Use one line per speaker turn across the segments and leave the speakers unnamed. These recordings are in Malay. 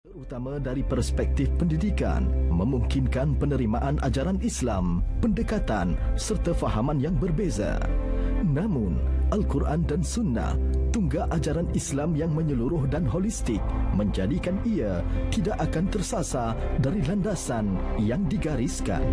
Terutama dari perspektif pendidikan, memungkinkan penerimaan ajaran Islam, pendekatan serta fahaman yang berbeza. Namun, Al-Quran dan Sunnah, tunggak ajaran Islam yang menyeluruh dan holistik, menjadikan ia tidak akan tersasar dari landasan yang digariskan.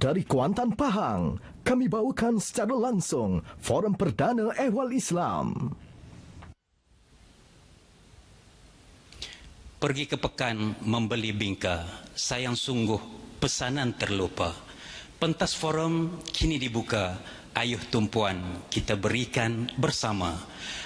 Dari Kuantan, Pahang, kami bawakan secara langsung Forum Perdana Ehwal Islam.
Pergi ke pekan membeli bingka, sayang sungguh pesanan terlupa. Pentas forum kini dibuka, ayuh tumpuan kita berikan bersama.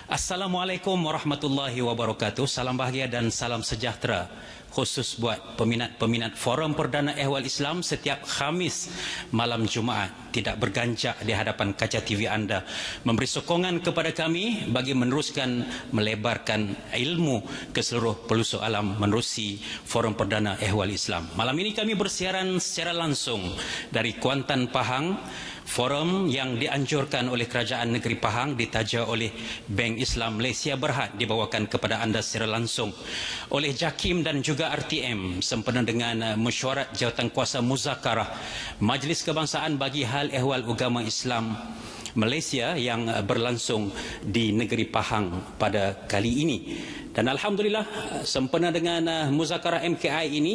Assalamualaikum warahmatullahi wabarakatuh. Salam bahagia dan salam sejahtera khusus buat peminat-peminat Forum Perdana Ehwal Islam setiap Khamis malam Jumaat, tidak berganjak di hadapan kaca TV anda, memberi sokongan kepada kami bagi meneruskan melebarkan ilmu ke seluruh pelosok alam menerusi Forum Perdana Ehwal Islam. Malam ini kami bersiaran secara langsung dari Kuantan, Pahang. Forum yang dianjurkan oleh Kerajaan Negeri Pahang, ditaja oleh Bank Islam Malaysia Berhad, dibawakan kepada anda secara langsung oleh JAKIM dan juga RTM sempena dengan mesyuarat Jawatankuasa Muzakarah Majlis Kebangsaan bagi Hal Ehwal Agama Islam Malaysia yang berlangsung di Negeri Pahang pada kali ini. Dan Alhamdulillah, sempena dengan Muzakarah MKI ini,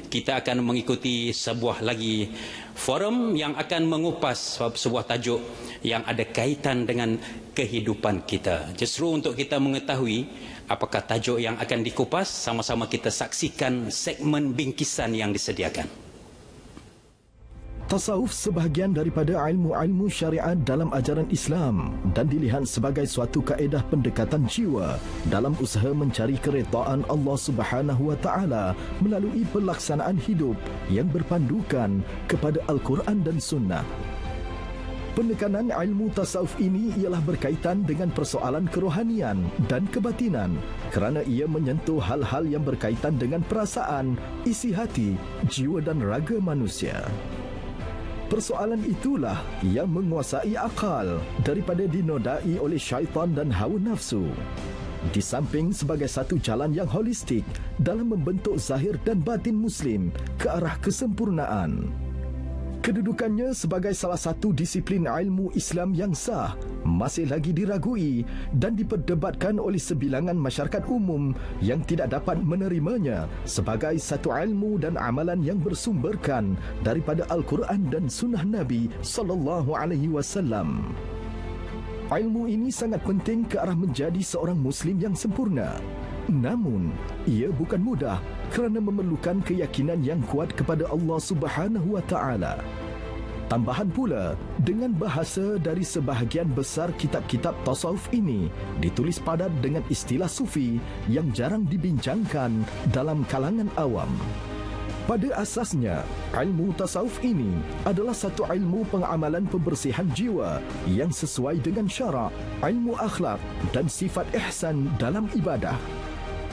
kita akan mengikuti sebuah lagi forum yang akan mengupas sebuah tajuk yang ada kaitan dengan kehidupan kita. Justru untuk kita mengetahui apakah tajuk yang akan dikupas, sama-sama kita saksikan segmen bingkisan yang disediakan.
Tasawuf sebahagian daripada ilmu-ilmu syariat dalam ajaran Islam dan dilihat sebagai suatu kaedah pendekatan jiwa dalam usaha mencari keredaan Allah Subhanahu wa taala melalui pelaksanaan hidup yang berpandukan kepada Al-Quran dan Sunnah. Penekanan ilmu tasawuf ini ialah berkaitan dengan persoalan kerohanian dan kebatinan kerana ia menyentuh hal-hal yang berkaitan dengan perasaan, isi hati, jiwa dan raga manusia. Persoalan itulah yang menguasai akal daripada dinodai oleh syaitan dan hawa nafsu. Di samping sebagai satu jalan yang holistik dalam membentuk zahir dan batin Muslim ke arah kesempurnaan. Kedudukannya sebagai salah satu disiplin ilmu Islam yang sah masih lagi diragui dan diperdebatkan oleh sebilangan masyarakat umum yang tidak dapat menerimanya sebagai satu ilmu dan amalan yang bersumberkan daripada Al-Quran dan Sunnah Nabi sallallahu alaihi wasallam. Ilmu ini sangat penting ke arah menjadi seorang Muslim yang sempurna. Namun, ia bukan mudah kerana memerlukan keyakinan yang kuat kepada Allah Subhanahu wa taala. Tambahan pula, dengan bahasa dari sebahagian besar kitab-kitab tasawuf ini ditulis padat dengan istilah sufi yang jarang dibincangkan dalam kalangan awam. Pada asasnya, ilmu tasawuf ini adalah satu ilmu pengamalan pembersihan jiwa yang sesuai dengan syarak, ilmu akhlak dan sifat ihsan dalam ibadah.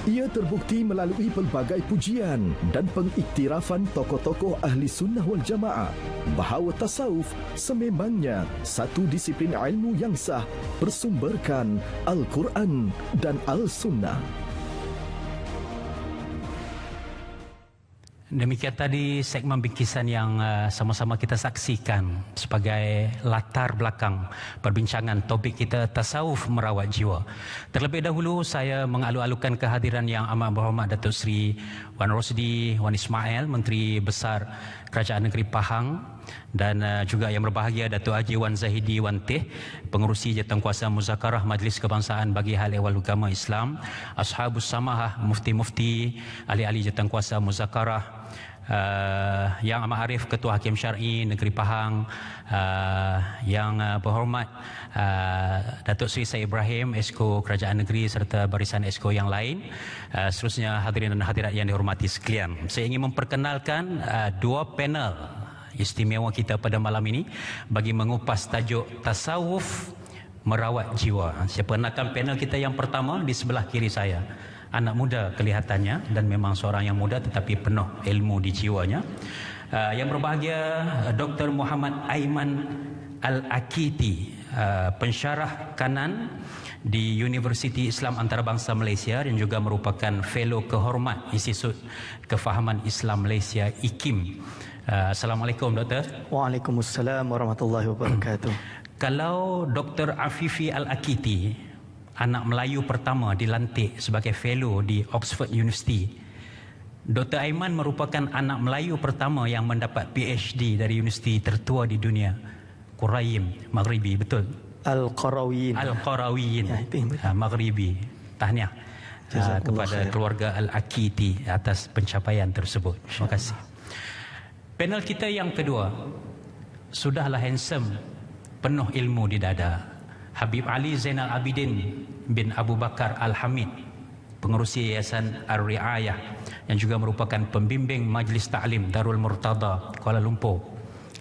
Ia terbukti melalui pelbagai pujian dan pengiktirafan tokoh-tokoh ahli sunnah wal jamaah bahawa tasawuf sememangnya satu disiplin ilmu yang sah bersumberkan Al-Quran dan Al-Sunnah.
Demikian tadi segmen bingkisan yang sama-sama kita saksikan sebagai latar belakang perbincangan topik kita tasawuf merawat jiwa. Terlebih dahulu saya mengalu-alukan kehadiran yang amat berhormat Datuk Seri Wan Rosdi Wan Ismail, Menteri Besar Kerajaan Negeri Pahang, dan juga yang berbahagia Datuk Haji Wan Zahidi Wan Teh, Pengerusi Jawatankuasa Muzakarah Majlis Kebangsaan bagi Hal Ehwal Agama Islam, Ashabus Samahah, Mufti-Mufti, ahli-ahli Jawatankuasa Muzakarah, Yang Amat Arif Ketua Hakim Syar'i Negeri Pahang, Yang berhormat Datuk Seri Said Ibrahim, Esko Kerajaan Negeri serta barisan Esko yang lain, seterusnya hadirin dan hadirat yang dihormati sekalian. Saya ingin memperkenalkan dua panel istimewa kita pada malam ini bagi mengupas tajuk Tasawuf Merawat Jiwa. Saya perkenalkan panel kita yang pertama di sebelah kiri saya. Anak muda kelihatannya dan memang seorang yang muda tetapi penuh ilmu di jiwanya. Yang berbahagia Dr. Muhammad Aiman Al-Akiti, pensyarah kanan di Universiti Islam Antarabangsa Malaysia dan juga merupakan fellow kehormat Institut Kefahaman Islam Malaysia IKIM. Assalamualaikum Doktor.
Waalaikumsalam warahmatullahi wabarakatuh.
Kalau Dr. Afifi Al-Akiti, anak Melayu pertama dilantik sebagai fellow di Oxford University, Dr. Aiman merupakan anak Melayu pertama yang mendapat PhD dari universiti tertua di dunia, Quraim Maghribi, betul?
Al-Qarawiyin.
Al-Qarawiyin, Maghribi. Tahniah kepada keluarga Al-Akiti atas pencapaian tersebut. Terima kasih. Panel kita yang kedua, sudahlah handsome, penuh ilmu di dada, Habib Ali Zainal Abidin bin Abu Bakar Al-Hamid, pengerusi Yayasan Ar-Riayah yang juga merupakan pembimbing Majlis Ta'lim Darul Murtada Kuala Lumpur.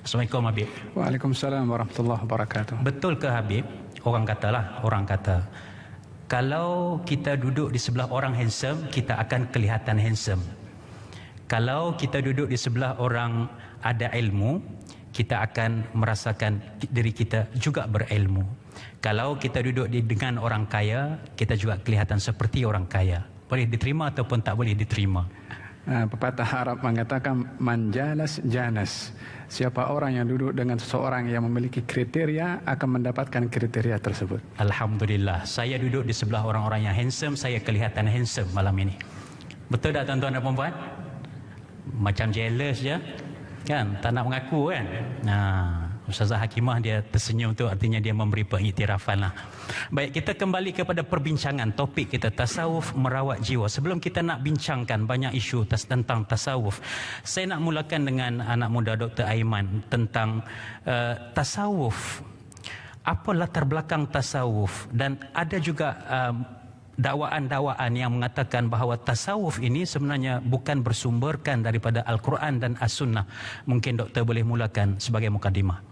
Assalamualaikum Habib.
Waalaikumsalam warahmatullahi wabarakatuh.
Betul ke Habib? Orang kata kalau kita duduk di sebelah orang handsome, kita akan kelihatan handsome. Kalau kita duduk di sebelah orang ada ilmu, kita akan merasakan diri kita juga berilmu. Kalau kita duduk dengan orang kaya, kita juga kelihatan seperti orang kaya. Boleh diterima ataupun tak boleh diterima.
Pepatah Arab mengatakan manjalas janas. Siapa orang yang duduk dengan seseorang yang memiliki kriteria akan mendapatkan kriteria tersebut.
Alhamdulillah, saya duduk di sebelah orang-orang yang handsome, saya kelihatan handsome malam ini. Betul tak tuan-tuan dan puan-puan? Macam jealous je kan, tak nak mengaku kan. Ustazah Hakimah dia tersenyum tu artinya dia memberi pengiktirafan lah. Baik, kita kembali kepada perbincangan topik kita, tasawuf merawat jiwa. Sebelum kita nak bincangkan banyak isu tentang tasawuf, saya nak mulakan dengan anak muda Dr. Aiman tentang tasawuf. Apa latar belakang tasawuf, dan ada juga dakwaan-dakwaan yang mengatakan bahawa tasawuf ini sebenarnya bukan bersumberkan daripada Al-Quran dan As-Sunnah. Mungkin doktor boleh mulakan sebagai mukadimah.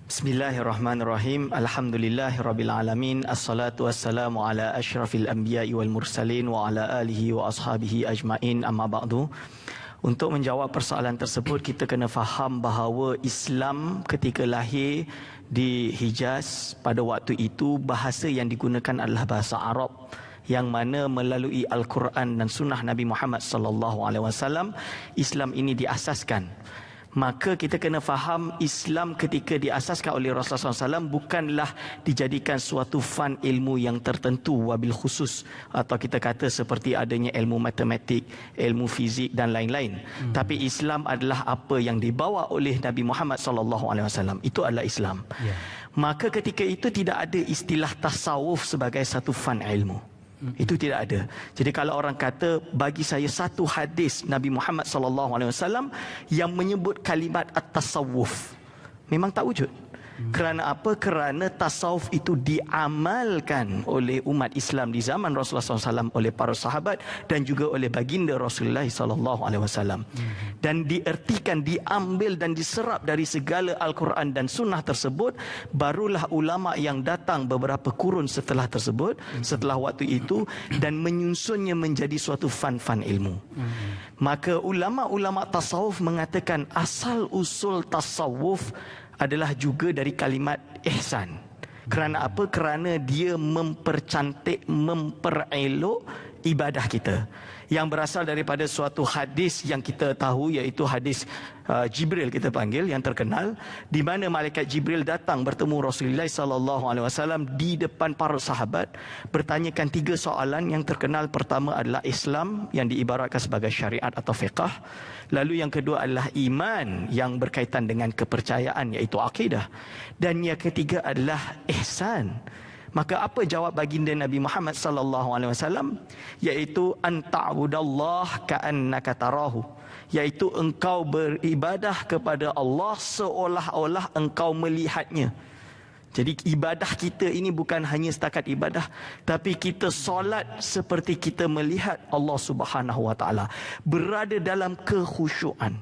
Bismillahirrahmanirrahim. Alhamdulillahirabbil alamin. Assalatu wassalamu ala asyrafil anbiya'i wal mursalin wa ala alihi wa ashabihi ajmain. Amma ba'du. Untuk menjawab persoalan tersebut, kita kena faham bahawa Islam ketika lahir di Hijaz pada waktu itu, bahasa yang digunakan adalah bahasa Arab, yang mana melalui Al-Quran dan Sunnah Nabi Muhammad SAW, Islam ini diasaskan. Maka kita kena faham Islam ketika diasaskan oleh Rasulullah SAW bukanlah dijadikan suatu fan ilmu yang tertentu wabil khusus, atau kita kata seperti adanya ilmu matematik, ilmu fizik dan lain-lain. Tapi Islam adalah apa yang dibawa oleh Nabi Muhammad SAW. Itu adalah Islam. Maka ketika itu tidak ada istilah tasawuf sebagai satu fan ilmu. Itu tidak ada. Jadi kalau orang kata bagi saya satu hadis Nabi Muhammad SAW yang menyebut kalimat at-tasawuf, memang tak wujud. Kerana apa? Kerana tasawuf itu diamalkan oleh umat Islam di zaman Rasulullah SAW, oleh para sahabat dan juga oleh baginda Rasulullah SAW. Dan diertikan, diambil dan diserap dari segala Al-Quran dan Sunnah tersebut. Barulah ulama yang datang beberapa kurun setelah tersebut, setelah waktu itu, dan menyusunnya menjadi suatu fan-fan ilmu. Maka ulama-ulama tasawuf mengatakan asal usul tasawuf adalah juga dari kalimat ihsan. Kerana apa? Kerana dia mempercantik, memperelok ibadah kita, yang berasal daripada suatu hadis yang kita tahu, iaitu hadis Jibril kita panggil, yang terkenal, di mana malaikat Jibril datang bertemu Rasulullah SAW di depan para sahabat, bertanyakan 3 soalan yang terkenal. Pertama adalah Islam yang diibaratkan sebagai syariat atau fiqh. Lalu yang kedua adalah iman yang berkaitan dengan kepercayaan, iaitu akidah. Dan yang ketiga adalah ihsan. Maka apa jawab baginda Nabi Muhammad sallallahu alaihi wasallam? Iaitu an ta'budallah ka'annaka tarahu. iaitu engkau beribadah kepada Allah seolah-olah engkau melihatnya. Jadi ibadah kita ini bukan hanya setakat ibadah, tapi kita solat seperti kita melihat Allah Subhanahu Wa Taala, berada dalam kekhusyuan.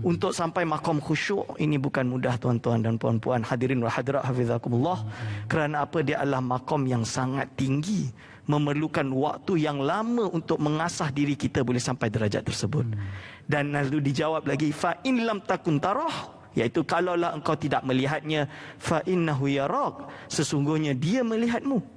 Untuk sampai makom khusyuk ini bukan mudah, tuan-tuan dan puan-puan, hadirin wa hadirat hafizakumullah. Kerana apa? Dia adalah makom yang sangat tinggi, memerlukan waktu yang lama untuk mengasah diri kita boleh sampai derajat tersebut. Dan lalu dijawab lagi, fa in lam takun tarah, iaitu kalaulah engkau tidak melihatnya, fa innahu yarak, sesungguhnya dia melihatmu.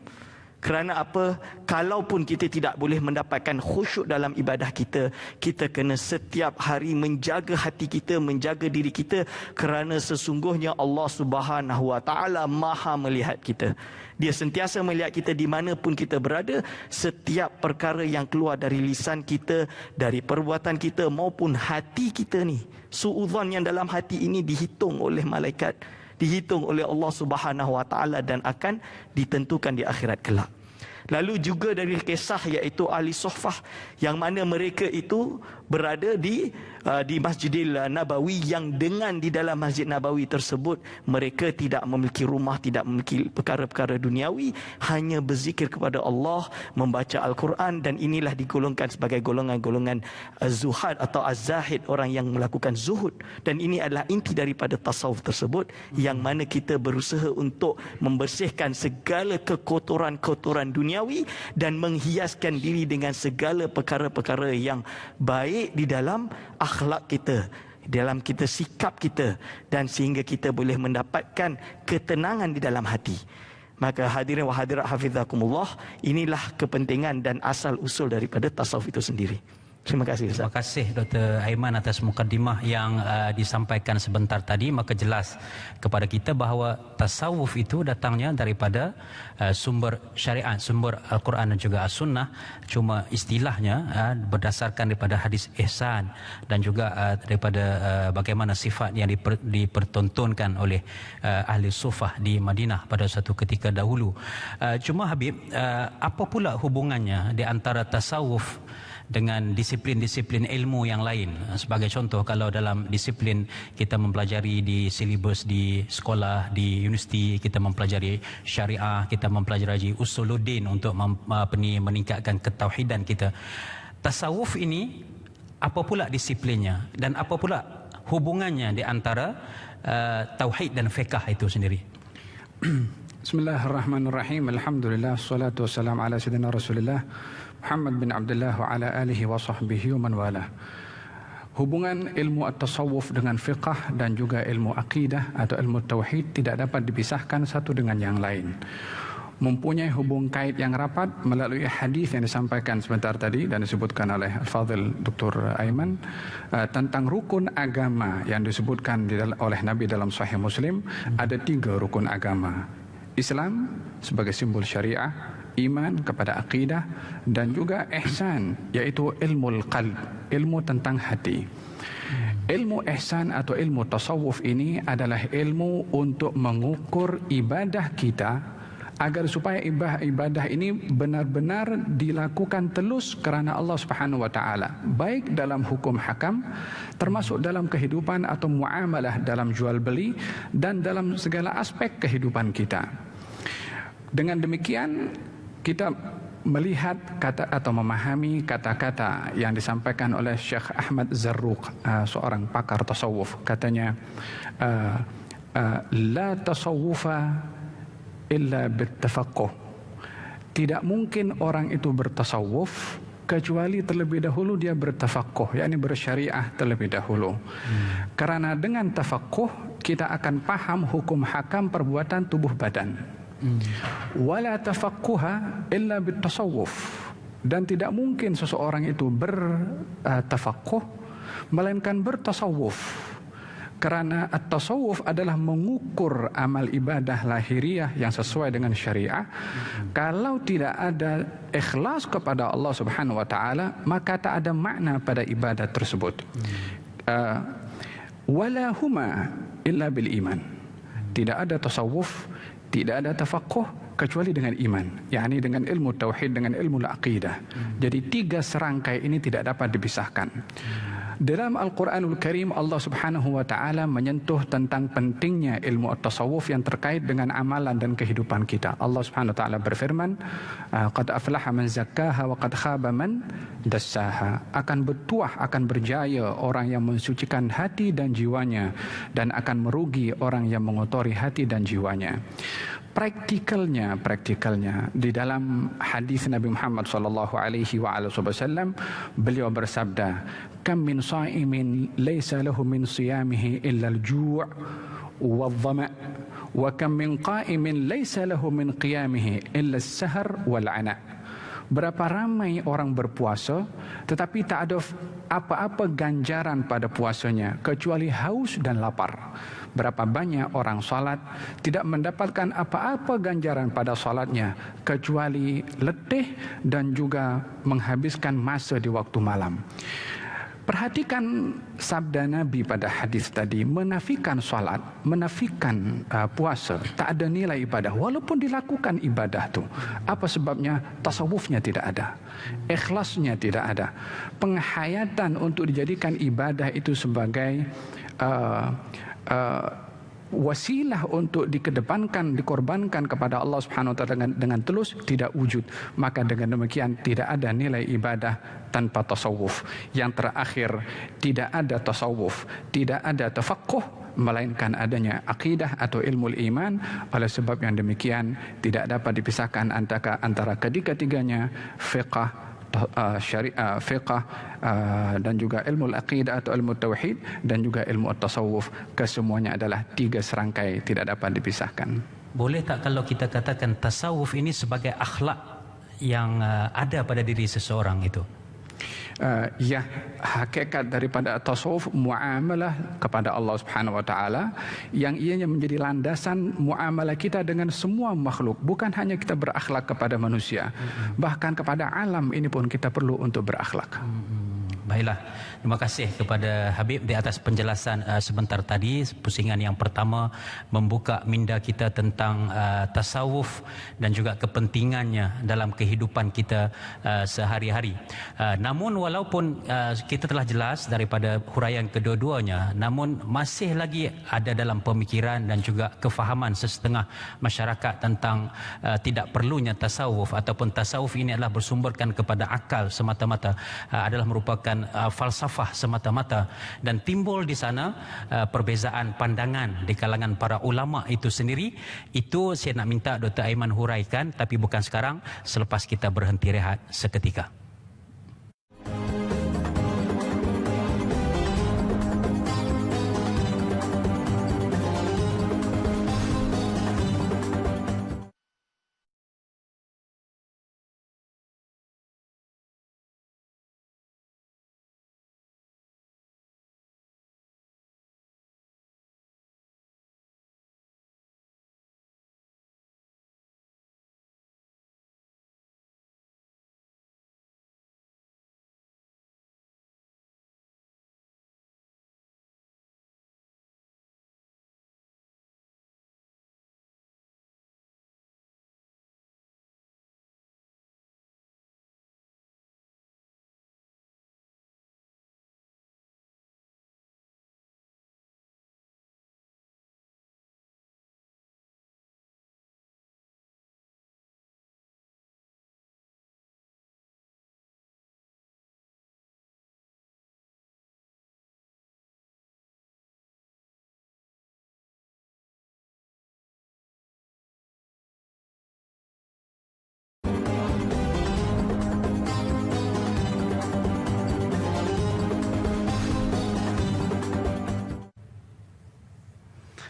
Kerana apa? Kalaupun kita tidak boleh mendapatkan khusyuk dalam ibadah kita, kita kena setiap hari menjaga hati kita, menjaga diri kita, kerana sesungguhnya Allah Subhanahu Wa Taala Maha melihat kita. Dia sentiasa melihat kita di mana pun kita berada. Setiap perkara yang keluar dari lisan kita, dari perbuatan kita maupun hati kita ni, suudzon yang dalam hati ini dihitung oleh malaikat, dihitung oleh Allah Subhanahu Wa Taala dan akan ditentukan di akhirat kelak. Lalu juga dari kisah iaitu ahli suffah, yang mana mereka itu berada di Masjidil Nabawi, yang dengan di dalam Masjid Nabawi tersebut mereka tidak memiliki rumah, tidak memiliki perkara-perkara duniawi, hanya berzikir kepada Allah, membaca Al-Quran, dan inilah digolongkan sebagai golongan-golongan zuhad atau az-zahid, orang yang melakukan zuhud. Dan ini adalah inti daripada tasawuf tersebut, yang mana kita berusaha untuk membersihkan segala kekotoran-kotoran dunia dan menghiaskan diri dengan segala perkara-perkara yang baik di dalam akhlak kita, dalam kita sikap kita, dan sehingga kita boleh mendapatkan ketenangan di dalam hati. Maka hadirin wa hadirat hafizakumullah, inilah kepentingan dan asal usul daripada tasawuf itu sendiri. Terima kasih Ustaz.
Terima kasih Dr. Aiman atas mukadimah yang disampaikan sebentar tadi. Maka jelas kepada kita bahawa tasawuf itu datangnya daripada sumber syariat, sumber Al-Quran dan juga As-Sunnah. Cuma istilahnya berdasarkan daripada hadis ihsan dan juga daripada bagaimana sifat yang dipertontonkan oleh ahli sufah di Madinah pada suatu ketika dahulu. Cuma Habib, apa pula hubungannya di antara tasawuf dengan disiplin-disiplin ilmu yang lain? Sebagai contoh, kalau dalam disiplin kita mempelajari di silibus di sekolah, di universiti, kita mempelajari syariah, kita mempelajari usuluddin untuk meningkatkan ketauhidan kita. Tasawuf ini apa pula disiplinnya dan apa pula hubungannya di antara tauhid dan fiqh itu sendiri?
Bismillahirrahmanirrahim. Alhamdulillah, salatu wassalamu ala sayyidina Rasulillah Muhammad bin Abdullah wa ala alihi wa sahbihi wa man wala. Hubungan ilmu at-tasawuf dengan fiqh dan juga ilmu akidah atau ilmu tauhid tidak dapat dipisahkan satu dengan yang lain. Mempunyai hubung kait yang rapat melalui hadis yang disampaikan sebentar tadi dan disebutkan oleh Al-Fadhil Dr. Aiman tentang rukun agama yang disebutkan oleh Nabi dalam Sahih Muslim. Ada 3 rukun agama: Islam sebagai simbol syariah, iman kepada akidah, dan juga ihsan, iaitu ilmu qalb, ilmu tentang hati. Ilmu ihsan atau ilmu tasawuf ini adalah ilmu untuk mengukur ibadah kita agar supaya ibadah ini benar-benar dilakukan telus kerana Allah Subhanahu wa taala, baik dalam hukum hakam, termasuk dalam kehidupan atau muamalah dalam jual beli dan dalam segala aspek kehidupan kita. Dengan demikian kita melihat kata atau memahami kata-kata yang disampaikan oleh Syekh Ahmad Zarruq, seorang pakar tasawuf. Katanya, la tasawufa illa bittafaqquh. Tidak mungkin orang itu bertasawuf kecuali terlebih dahulu dia bertafaqquh, yakni bersyariah terlebih dahulu. Karena dengan tafaqquh kita akan paham hukum hakam perbuatan tubuh badan. Wala tafaqquha illa bitasawuf. Dan tidak mungkin seseorang itu bertafaqquh melainkan bertasawuf. Kerana at-tasawuf adalah mengukur amal ibadah lahiriah yang sesuai dengan syariah. Kalau tidak ada ikhlas kepada Allah Subhanahu wa taala, maka tak ada makna pada ibadah tersebut. Wala huma illa bil iman. Tidak ada tasawuf, tidak ada tafaqquh kecuali dengan iman, yakni dengan ilmu tauhid, dengan ilmu akidah. Jadi 3 serangkai ini tidak dapat dipisahkan. Dalam Al-Quranul Karim, Allah Subhanahu wa taala menyentuh tentang pentingnya ilmu at-tasawuf yang terkait dengan amalan dan kehidupan kita. Allah Subhanahu wa taala berfirman, qad aflaha man zakkaha wa qad khaba man dassaha. Akan bertuah, akan berjaya orang yang mensucikan hati dan jiwanya, dan akan merugi orang yang mengotori hati dan jiwanya. Praktikalnya di dalam hadis Nabi Muhammad sallallahu alaihi wasallam, beliau bersabda, kam min sha'imin laysa lahu min siyamihi illa al-ju' wal-dhama' wa kam min qa'imin laysa lahu min qiyamihi illa as-sahar wal-'ana'. Berapa ramai orang berpuasa tetapi tak ada apa-apa ganjaran pada puasanya kecuali haus dan lapar. Berapa banyak orang salat tidak mendapatkan apa-apa ganjaran pada salatnya kecuali letih dan juga menghabiskan masa di waktu malam. Perhatikan sabda Nabi pada hadis tadi, menafikan salat, menafikan puasa, tak ada nilai ibadah walaupun dilakukan ibadah tu. Apa sebabnya? Tasawufnya tidak ada, ikhlasnya tidak ada, penghayatan untuk dijadikan ibadah itu sebagai wasilah untuk dikedepankan, dikorbankan kepada Allah Subhanahu wa taala dengan tulus tidak wujud. Maka dengan demikian tidak ada nilai ibadah tanpa tasawuf. Yang terakhir, tidak ada tasawuf, tidak ada tafaqquh, melainkan adanya akidah atau ilmu iman. Oleh sebab yang demikian tidak dapat dipisahkan antara ketiga-tiganya, fiqh, syariah, fiqh, dan juga ilmu aqidah atau ilmu tauhid, dan juga ilmu tasawuf. Kesemuanya adalah tiga serangkai, tidak dapat dipisahkan.
Boleh tak kalau kita katakan tasawuf ini sebagai akhlak yang ada pada diri seseorang itu?
Ya, hakikat daripada tasawuf muamalah kepada Allah Subhanahu wa taala, yang ianya menjadi landasan muamalah kita dengan semua makhluk. Bukan hanya kita berakhlak kepada manusia, bahkan kepada alam ini pun kita perlu untuk berakhlak.
Baiklah, terima kasih kepada Habib di atas penjelasan sebentar tadi. Pusingan yang pertama membuka minda kita tentang tasawuf dan juga kepentingannya dalam kehidupan kita sehari-hari. Namun walaupun kita telah jelas daripada huraian kedua-duanya, namun masih lagi ada dalam pemikiran dan juga kefahaman sesetengah masyarakat tentang tidak perlunya tasawuf, ataupun tasawuf ini adalah bersumberkan kepada akal semata-mata, adalah merupakan falsafah semata-mata, dan timbul di sana perbezaan pandangan di kalangan para ulama itu sendiri. Itu saya nak minta Dr. Aiman huraikan, tapi bukan sekarang, selepas kita berhenti rehat seketika.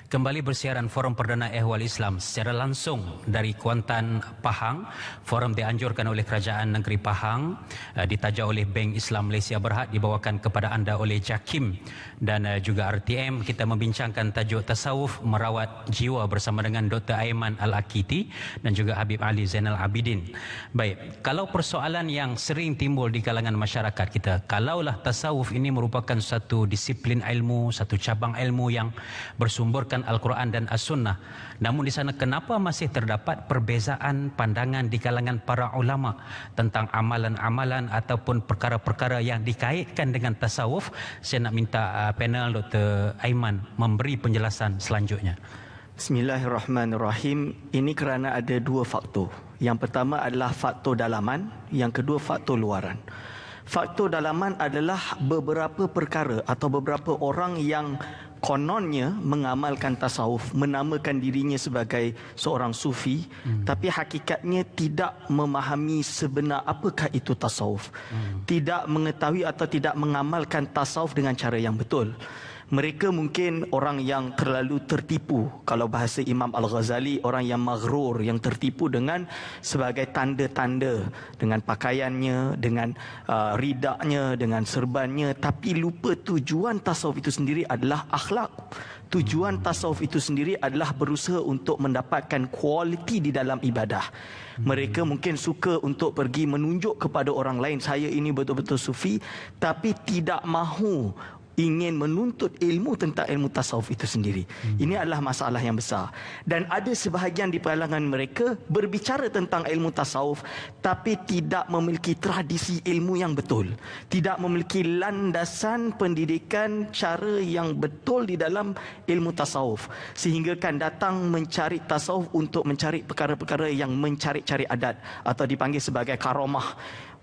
Kembali bersiaran Forum Perdana Ehwal Islam secara langsung dari Kuantan, Pahang. Forum dianjurkan oleh Kerajaan Negeri Pahang, ditaja oleh Bank Islam Malaysia Berhad, dibawakan kepada anda oleh JAKIM dan juga RTM. Kita membincangkan tajuk tasawuf merawat jiwa bersama dengan Dr. Aiman Al-Akiti dan juga Habib Ali Zainal Abidin. Baik, kalau persoalan yang sering timbul di kalangan masyarakat kita, kalaulah tasawuf ini merupakan satu disiplin ilmu, satu cabang ilmu yang bersumberkan mengamalkan Al-Quran dan As-Sunnah. Namun di sana kenapa masih terdapat perbezaan pandangan di kalangan para ulama tentang amalan-amalan ataupun perkara-perkara yang dikaitkan dengan tasawuf? Saya nak minta panel Dr. Aiman memberi penjelasan selanjutnya.
Bismillahirrahmanirrahim. Ini kerana ada dua faktor. Yang pertama adalah faktor dalaman, yang kedua faktor luaran. Faktor dalaman adalah beberapa perkara atau beberapa orang yang kononnya mengamalkan tasawuf, menamakan dirinya sebagai seorang sufi, tapi hakikatnya tidak memahami sebenar apakah itu tasawuf. Tidak mengetahui atau tidak mengamalkan tasawuf dengan cara yang betul. Mereka mungkin orang yang terlalu tertipu. Kalau bahasa Imam Al-Ghazali, orang yang maghrur, yang tertipu dengan sebagai tanda-tanda, dengan pakaiannya, dengan ridaknya, dengan serbannya, tapi lupa tujuan tasawuf itu sendiri adalah akhlak. Tujuan tasawuf itu sendiri adalah berusaha untuk mendapatkan kualiti di dalam ibadah. Mereka mungkin suka untuk pergi menunjuk kepada orang lain, saya ini betul-betul sufi, tapi tidak mahu ingin menuntut ilmu tentang ilmu tasawuf itu sendiri. Ini adalah masalah yang besar. Dan ada sebahagian di kalangan mereka berbicara tentang ilmu tasawuf tapi tidak memiliki tradisi ilmu yang betul. Tidak memiliki landasan pendidikan cara yang betul di dalam ilmu tasawuf. Sehingga kan datang mencari tasawuf untuk mencari perkara-perkara yang mencari-cari adat atau dipanggil sebagai karamah.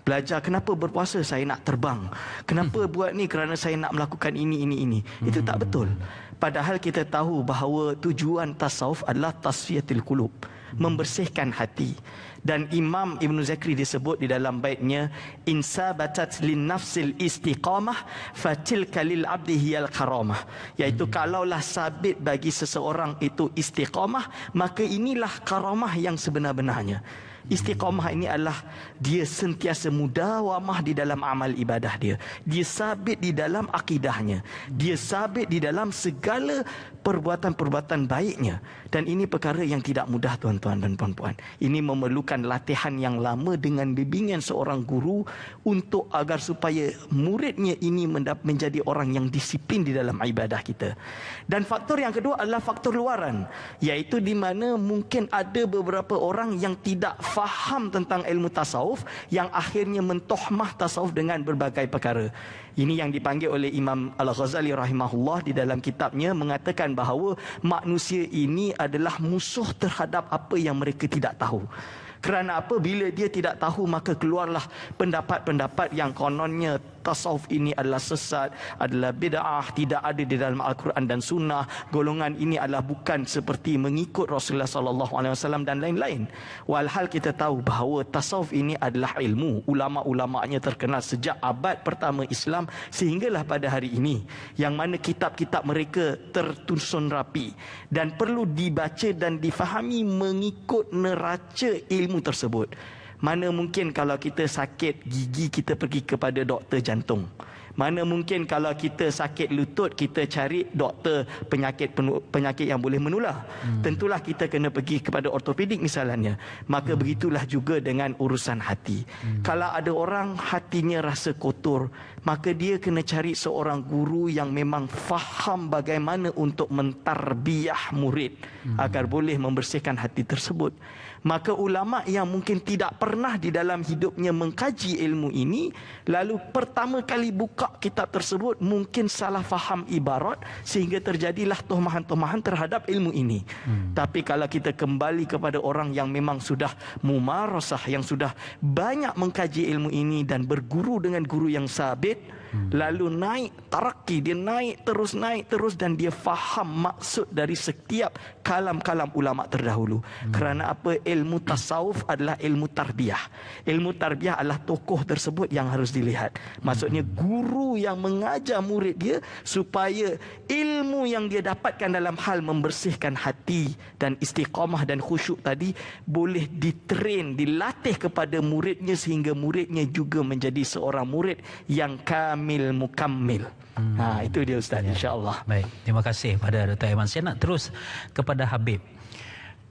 Belajar kenapa berpuasa saya nak terbang. Kenapa buat ni kerana saya nak melakukan ini. Itu tak betul. Padahal kita tahu bahawa tujuan tasawuf adalah tasfiyatul qulub, membersihkan hati. Dan Imam Ibn Zakri disebut di dalam baitnya, insabatat lin nafsil istiqamah fatilka lil abdi hiyal karamah. Iaitu kalaulah sabit bagi seseorang itu istiqamah, maka inilah karamah yang sebenar-benarnya. Istiqamah ini adalah dia sentiasa mudawamah di dalam amal ibadah dia. Dia sabit di dalam akidahnya. Dia sabit di dalam segala perbuatan-perbuatan baiknya. Dan ini perkara yang tidak mudah, tuan-tuan dan puan-puan. Ini memerlukan latihan yang lama dengan bimbingan seorang guru untuk agar supaya muridnya ini menjadi orang yang disiplin di dalam ibadah kita. Dan faktor yang kedua adalah faktor luaran, iaitu di mana mungkin ada beberapa orang yang tidak faham tentang ilmu tasawuf, yang akhirnya mentohmah tasawuf dengan berbagai perkara. Ini yang dipanggil oleh Imam Al-Ghazali rahimahullah di dalam kitabnya, mengatakan bahawa manusia ini adalah musuh terhadap apa yang mereka tidak tahu. Kerana apa? Bila dia tidak tahu, maka keluarlah pendapat-pendapat yang kononnya tasawuf ini adalah sesat, adalah bid'ah, tidak ada di dalam Al-Quran dan Sunnah. Golongan ini adalah bukan seperti mengikut Rasulullah SAW dan lain-lain. Walhal kita tahu bahawa tasawuf ini adalah ilmu. Ulama-ulamanya terkenal sejak abad pertama Islam sehinggalah pada hari ini, yang mana kitab-kitab mereka tersusun rapi dan perlu dibaca dan difahami mengikut neraca ilmu tersebut. Mana mungkin kalau kita sakit gigi kita pergi kepada doktor jantung. Mana mungkin kalau kita sakit lutut kita cari doktor penyakit yang boleh menular. Tentulah kita kena pergi kepada ortopedik misalnya. Maka begitulah juga dengan urusan hati. Kalau ada orang hatinya rasa kotor, maka dia kena cari seorang guru yang memang faham bagaimana untuk mentarbiah murid agar boleh membersihkan hati tersebut. Maka ulama yang mungkin tidak pernah di dalam hidupnya mengkaji ilmu ini, lalu pertama kali buka kitab tersebut mungkin salah faham ibarat sehingga terjadilah tomahan-tomahan terhadap ilmu ini. Tapi kalau kita kembali kepada orang yang memang sudah mumarasah, yang sudah banyak mengkaji ilmu ini dan berguru dengan guru yang sabit, lalu naik taraki, dia naik terus dan dia faham maksud dari setiap kalam-kalam ulama terdahulu. Kerana apa? Ilmu tasawuf adalah ilmu tarbiyah. Ilmu tarbiyah adalah tokoh tersebut yang harus dilihat. Maksudnya guru yang mengajar murid dia supaya ilmu yang dia dapatkan dalam hal membersihkan hati dan istiqamah dan khusyuk tadi boleh ditrain, dilatih kepada muridnya sehingga muridnya juga menjadi seorang murid yang kamil mukammil. Itu dia Ustaz, insya-Allah.
Baik, terima kasih pada Dr. Aiman. Saya nak terus kepada Habib.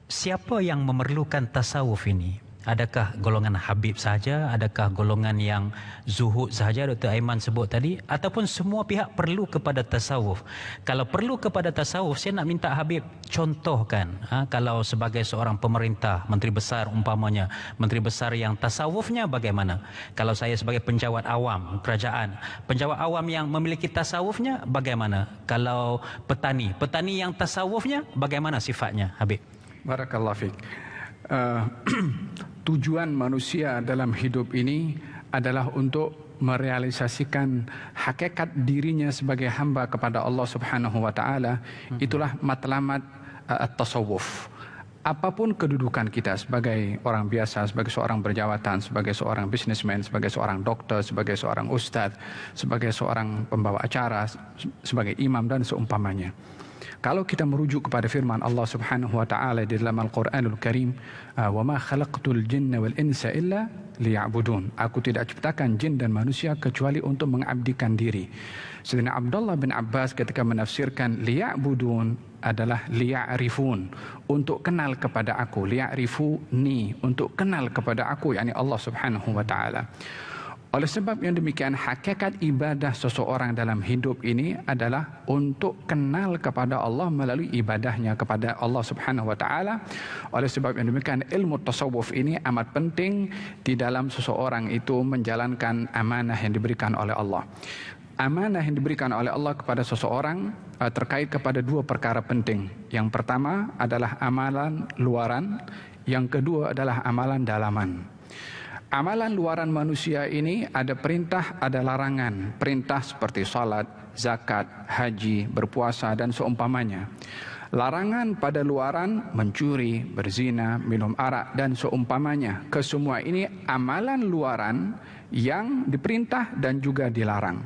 Siapa yang memerlukan tasawuf ini? Adakah golongan Habib saja? Adakah golongan yang zuhud saja Dr. Aiman sebut tadi? Ataupun semua pihak perlu kepada tasawuf? Kalau perlu kepada tasawuf, saya nak minta Habib contohkan. Kalau sebagai seorang pemerintah, menteri besar umpamanya, menteri besar yang tasawufnya bagaimana? Kalau saya sebagai penjawat awam kerajaan, penjawat awam yang memiliki tasawufnya bagaimana? Kalau petani yang tasawufnya bagaimana sifatnya, Habib?
Barakallahu fiik. Tujuan manusia dalam hidup ini adalah untuk merealisasikan hakikat dirinya sebagai hamba kepada Allah Subhanahu wa taala. Itulah matlamat at-tasawuf. Apapun kedudukan kita sebagai orang biasa, sebagai seorang berjawatan, sebagai seorang businessman, sebagai seorang dokter, sebagai seorang ustadz, sebagai seorang pembawa acara, sebagai imam dan seumpamanya. Kalau kita merujuk kepada firman Allah Subhanahu wa taala di dalam Al-Qur'anul Karim, "Wa ma khalaqtul jinna wal insa illa liya'budun." Aku tidak ciptakan jin dan manusia kecuali untuk mengabdikan diri. Sayyidina Abdullah bin Abbas ketika menafsirkan liya'budun adalah liya'rifun, untuk kenal kepada aku, liya'rifuni, untuk kenal kepada aku, yakni Allah Subhanahu wa taala. Oleh sebab yang demikian, hakikat ibadah seseorang dalam hidup ini adalah untuk kenal kepada Allah melalui ibadahnya kepada Allah Subhanahu wa taala. Oleh sebab yang demikian, ilmu tasawuf ini amat penting di dalam seseorang itu menjalankan amanah yang diberikan oleh Allah. Amanah yang diberikan oleh Allah kepada seseorang terkait kepada dua perkara penting. Yang pertama adalah amalan luaran, yang kedua adalah amalan dalaman. Amalan luaran manusia ini ada perintah, ada larangan. Perintah seperti salat, zakat, haji, berpuasa dan seumpamanya. Larangan pada luaran mencuri, berzina, minum arak dan seumpamanya. Kesemua ini amalan luaran yang diperintah dan juga dilarang.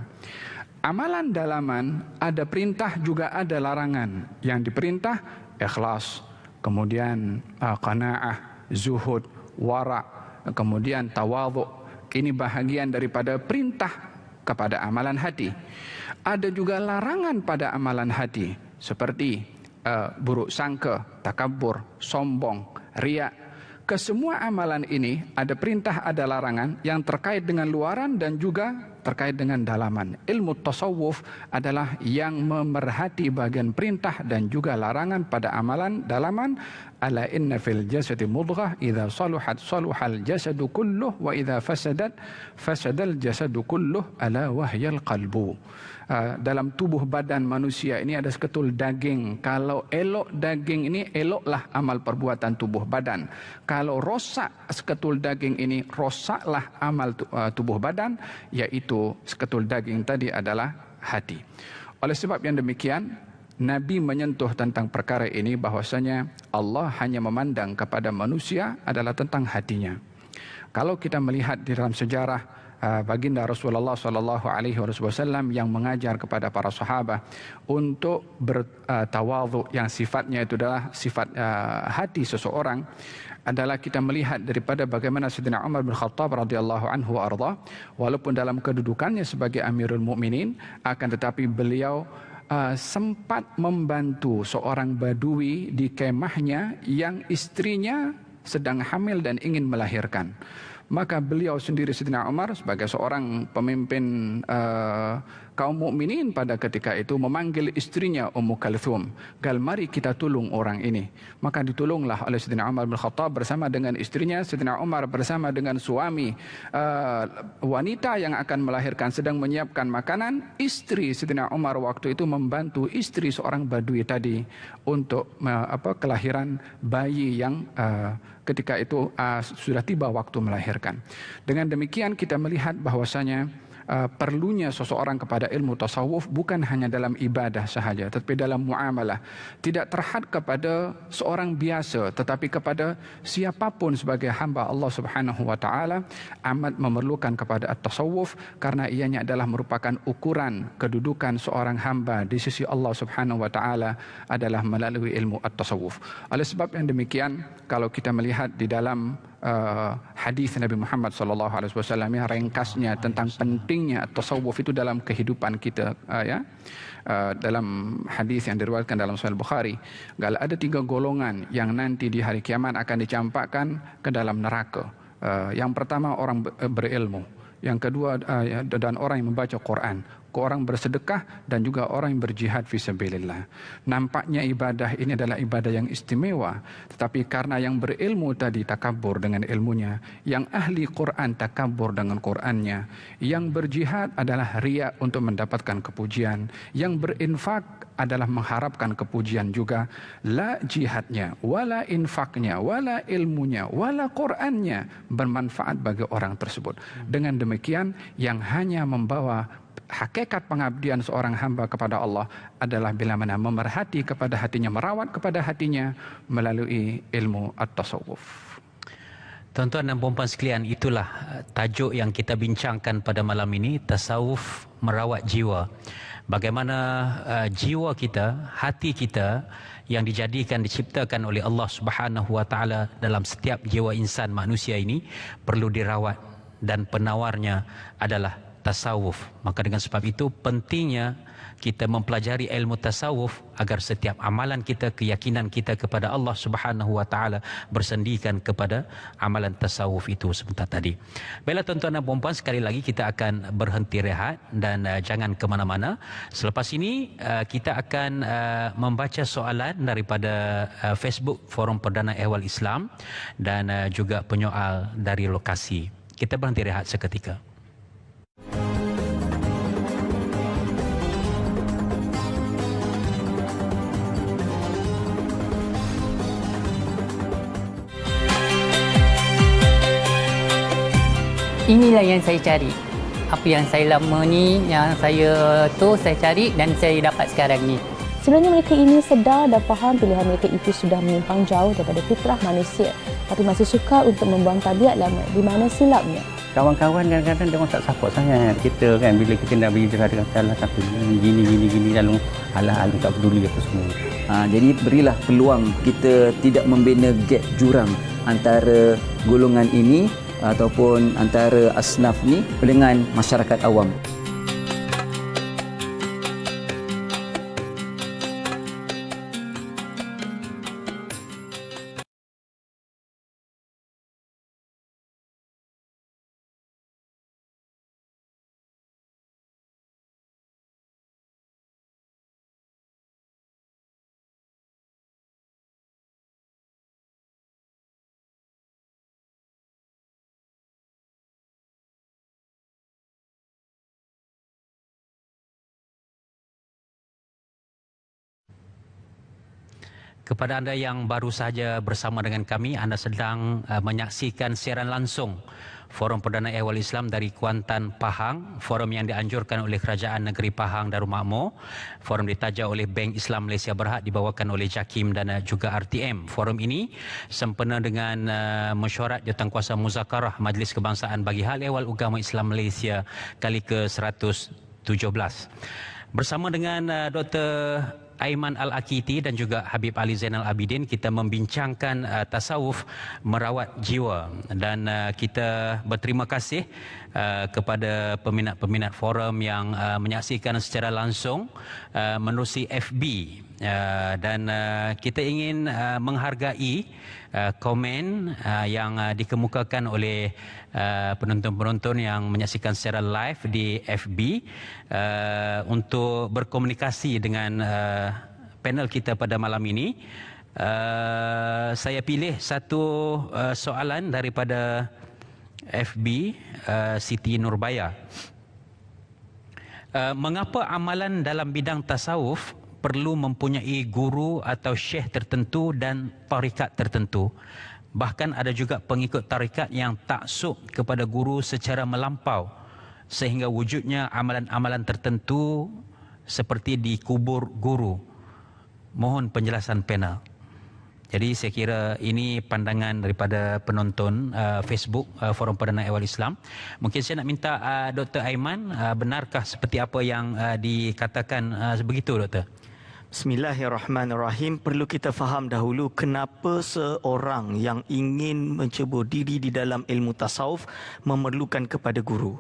Amalan dalaman ada perintah juga ada larangan. Yang diperintah ikhlas, kemudian qanaah, zuhud, wara', kemudian tawadhu. Ini bahagian daripada perintah kepada amalan hati. Ada juga larangan pada amalan hati seperti buruk sangka, takabur, sombong, riya. Kesemua amalan ini ada perintah ada larangan yang terkait dengan luaran dan juga terkait dengan dalaman. Ilmu tasawuf adalah yang memerhati bagian perintah dan juga larangan pada amalan dalaman. Ala inna fil jasadi mudghah idza saluhat saluhal jasadu kulluh wa idza fasadat fasadal jasadu kulluh ala wahyal qalbu. Dalam tubuh badan manusia ini ada seketul daging. Kalau elok daging ini, eloklah amal perbuatan tubuh badan. Kalau rosak seketul daging ini, rosaklah amal tubuh badan, yaitu seketul daging tadi adalah hati. Oleh sebab yang demikian, Nabi menyentuh tentang perkara ini bahwasanya Allah hanya memandang kepada manusia adalah tentang hatinya. Kalau kita melihat di dalam sejarah baginda Rasulullah sallallahu alaihi wasallam yang mengajar kepada para sahabat untuk bertawadhu yang sifatnya itu adalah sifat hati seseorang, adalah kita melihat daripada bagaimana Sayyidina Umar bin Khattab radhiyallahu anhu arda, walaupun dalam kedudukannya sebagai Amirul Mukminin, akan tetapi beliau sempat membantu seorang badui di kemahnya yang istrinya sedang hamil dan ingin melahirkan. Maka beliau sendiri Sayyidina Umar sebagai seorang pemimpin kaum mukminin pada ketika itu memanggil istrinya Ummu Kalthum. Gal, mari kita tolong orang ini. Maka ditolonglah oleh Sayyidina Umar bin Khattab bersama dengan istrinya. Sayyidina Umar bersama dengan suami wanita yang akan melahirkan sedang menyiapkan makanan. Istri Sayyidina Umar waktu itu membantu istri seorang badui tadi untuk kelahiran bayi yang ketika itu sudah tiba waktu melahirkan. Dengan demikian kita melihat bahwasanya perlunya seseorang kepada ilmu tasawuf bukan hanya dalam ibadah sahaja, tetapi dalam muamalah. Tidak terhad kepada seorang biasa, tetapi kepada siapapun sebagai hamba Allah Subhanahu wa taala amat memerlukan kepada at-tasawuf, karena ianya adalah merupakan ukuran kedudukan seorang hamba di sisi Allah Subhanahu wa taala adalah melalui ilmu at-tasawuf. Oleh sebab yang demikian, kalau kita melihat di dalam hadis Nabi Muhammad sallallahu alaihi wasallam yang ringkasnya tentang pentingnya tasawuf itu dalam kehidupan kita, dalam hadis yang diriwayatkan dalam Sahih Bukhari, kalau ada 3 golongan yang nanti di hari kiamat akan dicampakkan ke dalam neraka. Yang pertama orang berilmu, yang kedua dan orang yang membaca Quran, orang bersedekah, dan juga orang yang berjihad fisabilillah. Nampaknya ibadah ini adalah ibadah yang istimewa, tetapi karena yang berilmu tadi takabur dengan ilmunya, yang ahli Quran takabur dengan Qurannya, yang berjihad adalah riya untuk mendapatkan kepujian, yang berinfak adalah mengharapkan kepujian juga, la jihadnya, wala infaknya, wala ilmunya, wala Qurannya bermanfaat bagi orang tersebut. Dengan demikian, yang hanya membawa hakikat pengabdian seorang hamba kepada Allah adalah bila mana memerhati kepada hatinya, merawat kepada hatinya melalui ilmu at-tasawuf.
Tuan-tuan dan puan-puan sekalian, itulah tajuk yang kita bincangkan pada malam ini, tasawuf merawat jiwa. Bagaimana jiwa kita, hati kita yang dijadikan, diciptakan oleh Allah Subhanahu wa taala dalam setiap jiwa insan manusia ini perlu dirawat, dan penawarnya adalah tasawuf. Maka dengan sebab itu pentingnya kita mempelajari ilmu tasawuf agar setiap amalan kita, keyakinan kita kepada Allah Subhanahu wa taala bersendikan kepada amalan tasawuf itu sebentar tadi. Baiklah tuan-tuan dan puan-puan, sekali lagi kita akan berhenti rehat dan jangan ke mana-mana. Selepas ini kita akan membaca soalan daripada Facebook Forum Perdana Ehwal Islam dan juga penyoal dari lokasi. Kita berhenti rehat seketika.
Inilah yang saya cari. Apa yang saya lama ni, yang saya cari dan saya dapat sekarang ni.
Sebenarnya mereka ini sedar dan faham pilihan mereka itu sudah menyimpang jauh daripada fitrah manusia, tapi masih suka untuk membuang tabiat lama. Di mana silapnya?
Kawan-kawan kadang-kadang dia orang tak support sangat kita kan, bila kita nak berhijrah dengan salah satu gini lalu alah tak peduli apa semua.
Jadi berilah peluang, kita tidak membina gap jurang antara golongan ini ataupun antara asnaf ni dengan masyarakat awam.
Kepada anda yang baru sahaja bersama dengan kami, anda sedang menyaksikan siaran langsung Forum Perdana Ehwal Islam dari Kuantan, Pahang. Forum yang dianjurkan oleh Kerajaan Negeri Pahang Darul Makmur. Forum ditaja oleh Bank Islam Malaysia Berhad, dibawakan oleh JAKIM dan juga RTM. Forum ini sempena dengan mesyuarat Jawatankuasa Muzakarah Majlis Kebangsaan bagi Hal Ehwal Agama Islam Malaysia kali ke-117. Bersama dengan Dr. Aiman Al-Akiti dan juga Habib Ali Zainal Abidin, kita membincangkan tasawuf merawat jiwa, dan kita berterima kasih kepada peminat-peminat forum yang menyaksikan secara langsung menerusi FB, dan kita ingin menghargai komen yang dikemukakan oleh penonton-penonton yang menyaksikan secara live di FB untuk berkomunikasi dengan panel kita pada malam ini. Saya pilih satu soalan daripada FB, Siti Nurbaya. Mengapa amalan dalam bidang tasawuf perlu mempunyai guru atau syekh tertentu dan tarikat tertentu? Bahkan ada juga pengikut tarikat yang taksub kepada guru secara melampau sehingga wujudnya amalan-amalan tertentu seperti dikubur guru. Mohon penjelasan panel. Jadi saya kira ini pandangan daripada penonton Facebook Forum Perdana Ehwal Islam. Mungkin saya nak minta Dr. Aiman, benarkah seperti apa yang dikatakan begitu, Doktor?
Bismillahirrahmanirrahim. Perlu kita faham dahulu kenapa seorang yang ingin mencebur diri di dalam ilmu tasawuf memerlukan kepada guru.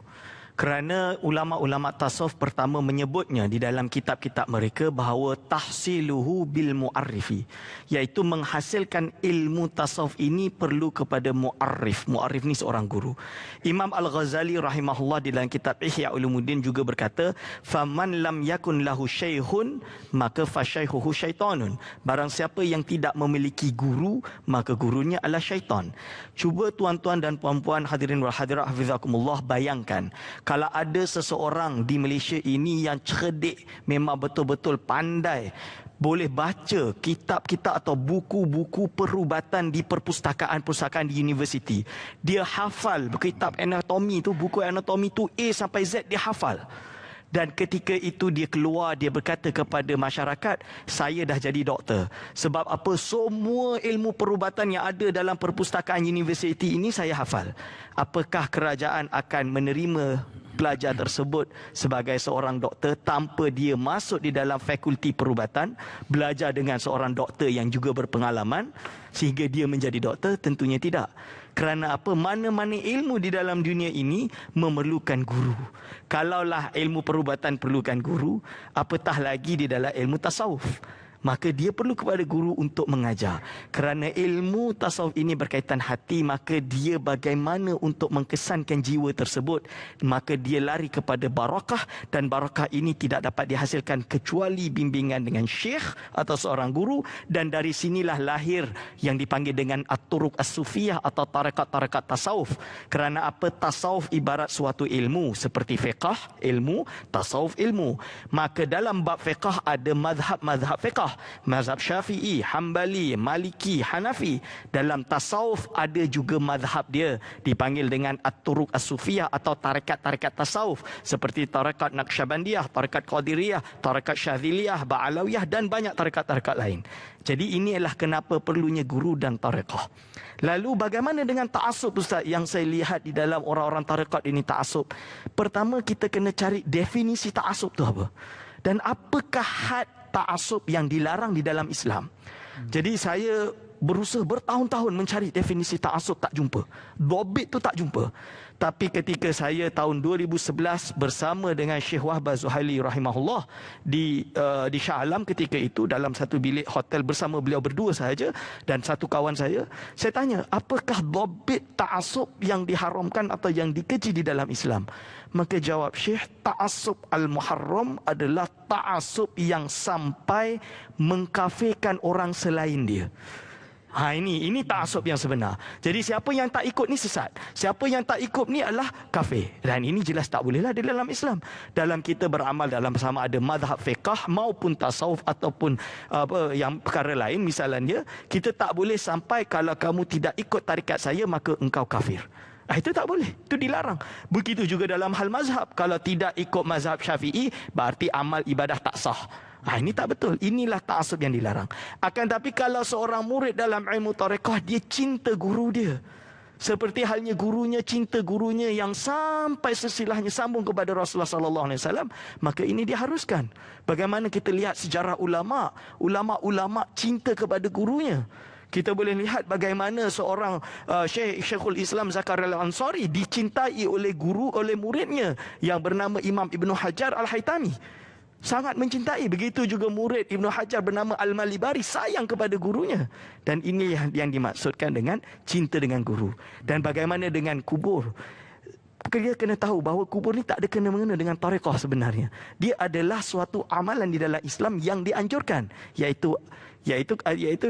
Kerana ulama-ulama tasawuf pertama menyebutnya di dalam kitab-kitab mereka bahawa tahsiluhu bil mu'arrifi, iaitu menghasilkan ilmu tasawuf ini perlu kepada mu'arrif. Mu'arrif ni seorang guru. Imam Al-Ghazali rahimahullah di dalam kitab Ihya Ulumuddin juga berkata, faman lam yakun lahu syaihun maka fasyaihuhu syaitanun. Barang siapa yang tidak memiliki guru, maka gurunya adalah syaitan. Cuba tuan-tuan dan puan-puan hadirin wal hadirat hafizakumullah bayangkan, kalau ada seseorang di Malaysia ini yang cerdik, memang betul-betul pandai, boleh baca kitab-kitab atau buku-buku perubatan di perpustakaan-perpustakaan di universiti. Dia hafal kitab anatomi tu, buku anatomi tu A sampai Z dia hafal. Dan ketika itu dia keluar, dia berkata kepada masyarakat, saya dah jadi doktor. Sebab apa? Semua ilmu perubatan yang ada dalam perpustakaan universiti ini saya hafal. Apakah kerajaan akan menerima pelajar tersebut sebagai seorang doktor tanpa dia masuk di dalam fakulti perubatan, belajar dengan seorang doktor yang juga berpengalaman sehingga dia menjadi doktor? Tentunya tidak. Kerana apa? Mana-mana ilmu di dalam dunia ini memerlukan guru. Kalaulah ilmu perubatan perlukan guru, apatah lagi di dalam ilmu tasawuf. Maka dia perlu kepada guru untuk mengajar. Kerana ilmu tasawuf ini berkaitan hati, maka dia bagaimana untuk mengkesankan jiwa tersebut. Maka dia lari kepada barakah, dan barakah ini tidak dapat dihasilkan kecuali bimbingan dengan syekh atau seorang guru. Dan dari sinilah lahir yang dipanggil dengan at-turuq as-sufiyah atau tarekat-tarekat tasawuf. Kerana apa? Tasawuf ibarat suatu ilmu seperti fiqh ilmu, tasawuf ilmu. Maka dalam bab fiqh ada mazhab-mazhab fiqh. Mazhab Syafi'i, Hambali, Maliki, Hanafi. Dalam tasawuf ada juga mazhab dia, dipanggil dengan at-turuq as-sufiyah atau tarekat-tarekat tasawuf, seperti tarekat Naqsyabandiyah, tarekat Qadiriyah, tarekat Syadziliyah, Ba'alawiyah dan banyak tarekat-tarekat lain. Jadi ini adalah kenapa perlunya guru dan tarekah. Lalu bagaimana dengan ta'assub, Ustaz? Yang saya lihat di dalam orang-orang tarekat ini ta'assub. Pertama, kita kena cari definisi ta'assub tu apa. Dan apakah had ta'assub yang dilarang di dalam Islam. Jadi saya berusaha bertahun-tahun mencari definisi ta'assub, tak jumpa. Dobit tu tak jumpa. Tapi ketika saya tahun 2011 bersama dengan Syekh Wahbah Zuhaili rahimahullah di Shah Alam ketika itu, dalam satu bilik hotel bersama beliau berdua sahaja dan satu kawan saya tanya, apakah dobit ta'assub yang diharamkan atau yang dikeji di dalam Islam? Maka jawab Syekh, ta'assub al-muharram adalah ta'assub yang sampai mengkafirkan orang selain dia. Ini ta'assub yang sebenar. Jadi siapa yang tak ikut ni sesat. Siapa yang tak ikut ni adalah kafir. Dan ini jelas tak bolehlah di dalam Islam. Dalam kita beramal dalam sama ada mazhab fiqh maupun tasawuf ataupun yang perkara lain misalnya, kita tak boleh sampai kalau kamu tidak ikut tarikat saya maka engkau kafir. Itu tak boleh. Itu dilarang. Begitu juga dalam hal mazhab. Kalau tidak ikut mazhab Syafi'i, berarti amal ibadah tak sah. Ini tak betul. Inilah ta'assub yang dilarang. Akan tapi kalau seorang murid dalam ilmu tarekah, dia cinta guru dia. Seperti halnya gurunya cinta gurunya yang sampai sesilahnya sambung kepada Rasulullah SAW, maka ini diharuskan. Bagaimana kita lihat sejarah ulama. Ulama-ulama cinta kepada gurunya. Kita boleh lihat bagaimana seorang Syekhul Islam Zakaria Al-Ansari dicintai oleh guru, oleh muridnya yang bernama Imam Ibn Hajar Al-Haytami. Sangat mencintai. Begitu juga murid Ibn Hajar bernama Al-Malibari sayang kepada gurunya. Dan ini yang dimaksudkan dengan cinta dengan guru. Dan bagaimana dengan kubur? Dia kena tahu bahawa kubur ni tak ada kena-mengena dengan tarekah sebenarnya. Dia adalah suatu amalan di dalam Islam yang dianjurkan, iaitu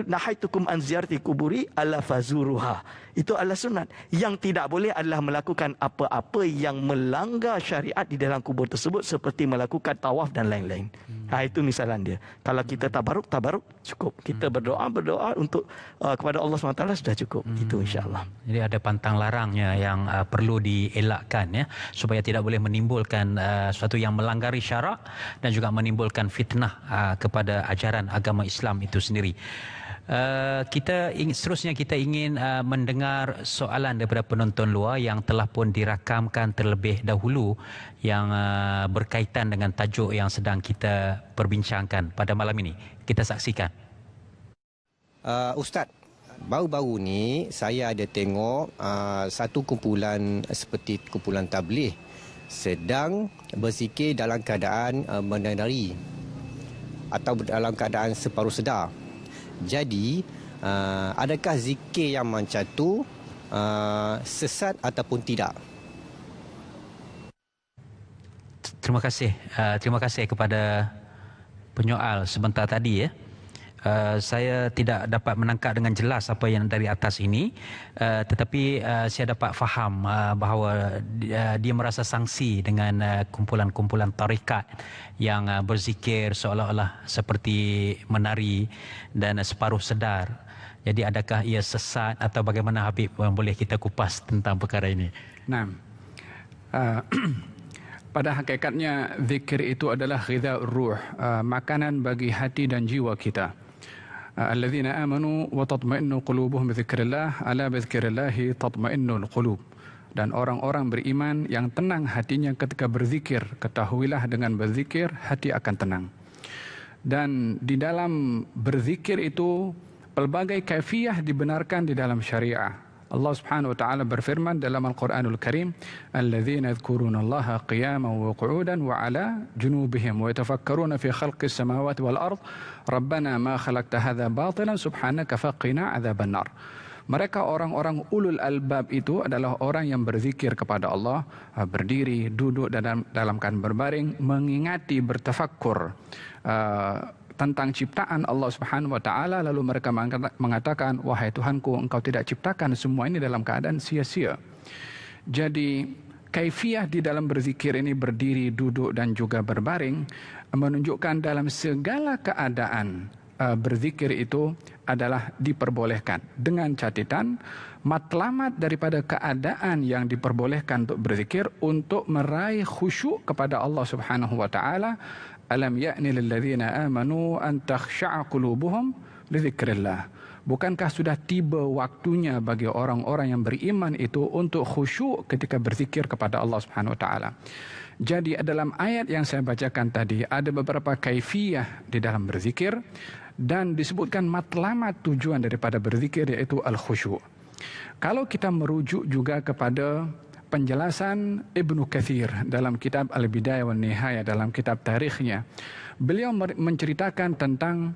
nahaitukum an ziyarati kuburi ala fazuruha. Itu adalah sunat. Yang tidak boleh adalah melakukan apa-apa yang melanggar syariat di dalam kubur tersebut, seperti melakukan tawaf dan lain-lain. Itu misalan dia. Kalau kita tabaruk cukup. Kita berdoa untuk kepada Allah SWT sudah cukup. Itu insya-Allah.
Jadi ada pantang larangnya yang perlu dielakkan, ya, supaya tidak boleh menimbulkan sesuatu yang melanggari syarak dan juga menimbulkan fitnah kepada ajaran agama Islam itu sendiri. Seterusnya kita ingin mendengar soalan daripada penonton luar yang telah pun dirakamkan terlebih dahulu yang berkaitan dengan tajuk yang sedang kita perbincangkan pada malam ini. Kita saksikan.
Ustaz, baru-baru ni saya ada tengok satu kumpulan seperti kumpulan tabligh sedang berzikir dalam keadaan menari atau dalam keadaan separuh sedar. Jadi, adakah zikir yang macam tu sesat ataupun tidak?
Terima kasih kepada penyoal sebentar tadi ya. Saya tidak dapat menangkap dengan jelas apa yang dari atas ini, tetapi saya dapat faham bahawa dia merasa sangsi dengan kumpulan-kumpulan tarikat yang berzikir seolah-olah seperti menari dan separuh sedar. Jadi adakah ia sesat atau bagaimana, Habib, yang boleh kita kupas tentang perkara ini?
Nah, pada hakikatnya zikir itu adalah ghidha'ur ruh, makanan bagi hati dan jiwa kita. Alladzina amanu wa tatma'innu qulubuhum bi dzikrillah, ala bi dzikrillah tatma'innul qulub. Dan orang-orang beriman yang tenang hatinya ketika berzikir, ketahuilah dengan berzikir hati akan tenang. Dan di dalam berzikir itu pelbagai kaifiyah dibenarkan di dalam syariah. Allah Subhanahu wa taala berfirman dalam Al-Qur'anul Karim, "Alladzina yadhkurunallaha qiyaman wa qu'udan wa 'ala junubihim wa yatafakkaruna fi khalqis samawati wal ard, Rabbana ma khalaqta hadza batilan subhanaka faqina 'adzabannar." Mereka orang-orang ulul albab itu adalah orang yang berzikir kepada Allah, berdiri, duduk dalam keadaan berbaring, mengingati, bertafakkur tentang ciptaan Allah Subhanahu wa taala, lalu mereka mengatakan, wahai Tuhanku, engkau tidak ciptakan semua ini dalam keadaan sia-sia. Jadi kaifiyah di dalam berzikir ini, berdiri, duduk dan juga berbaring, menunjukkan dalam segala keadaan berzikir itu adalah diperbolehkan, dengan catatan matlamat daripada keadaan yang diperbolehkan untuk berzikir untuk meraih khusyuk kepada Allah Subhanahu wa taala. Alam ya'ni lilladzina amanu an takhsha'a qulubuhum li dzikrillah. Bukankah sudah tiba waktunya bagi orang-orang yang beriman itu untuk khusyuk ketika berzikir kepada Allah Subhanahu wa taala. Jadi dalam ayat yang saya bacakan tadi ada beberapa kaifiyah di dalam berzikir dan disebutkan matlamat tujuan daripada berzikir, yaitu al-khusyuk. Kalau kita merujuk juga kepada penjelasan Ibnu Katsir dalam kitab Al-Bidayah wan Nihayah, dalam kitab tarikhnya, beliau menceritakan tentang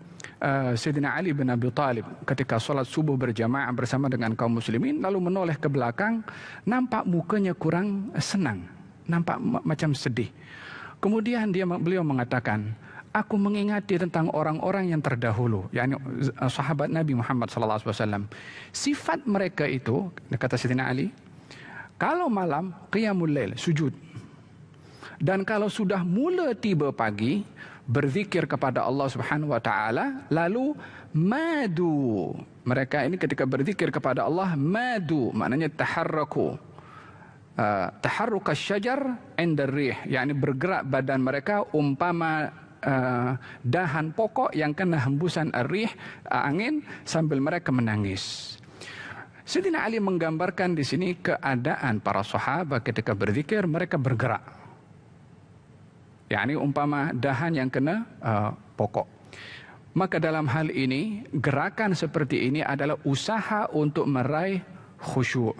Sayyidina Ali bin Abi Thalib ketika solat subuh berjamaah bersama dengan kaum muslimin, lalu menoleh ke belakang, nampak mukanya kurang senang, nampak macam sedih. Kemudian beliau mengatakan, aku mengingati tentang orang-orang yang terdahulu, yakni sahabat Nabi Muhammad SAW. Sifat mereka itu, kata Sayyidina Ali, kalau malam qiyamul lail, sujud. Dan kalau sudah mula tiba pagi, berzikir kepada Allah Subhanahu wa taala, lalu madu. Mereka ini ketika berzikir kepada Allah, madu maknanya taharraku. Taharruk asy-syajar 'inda ar-rih, yakni bergerak badan mereka umpama dahan pokok yang kena hembusan ar-rih, angin, sambil mereka menangis. Sayyidina Ali menggambarkan di sini keadaan para sahabat ketika berzikir, mereka bergerak. yakni umpama dahan yang kena pokok. Maka dalam hal ini, gerakan seperti ini adalah usaha untuk meraih khusyuk.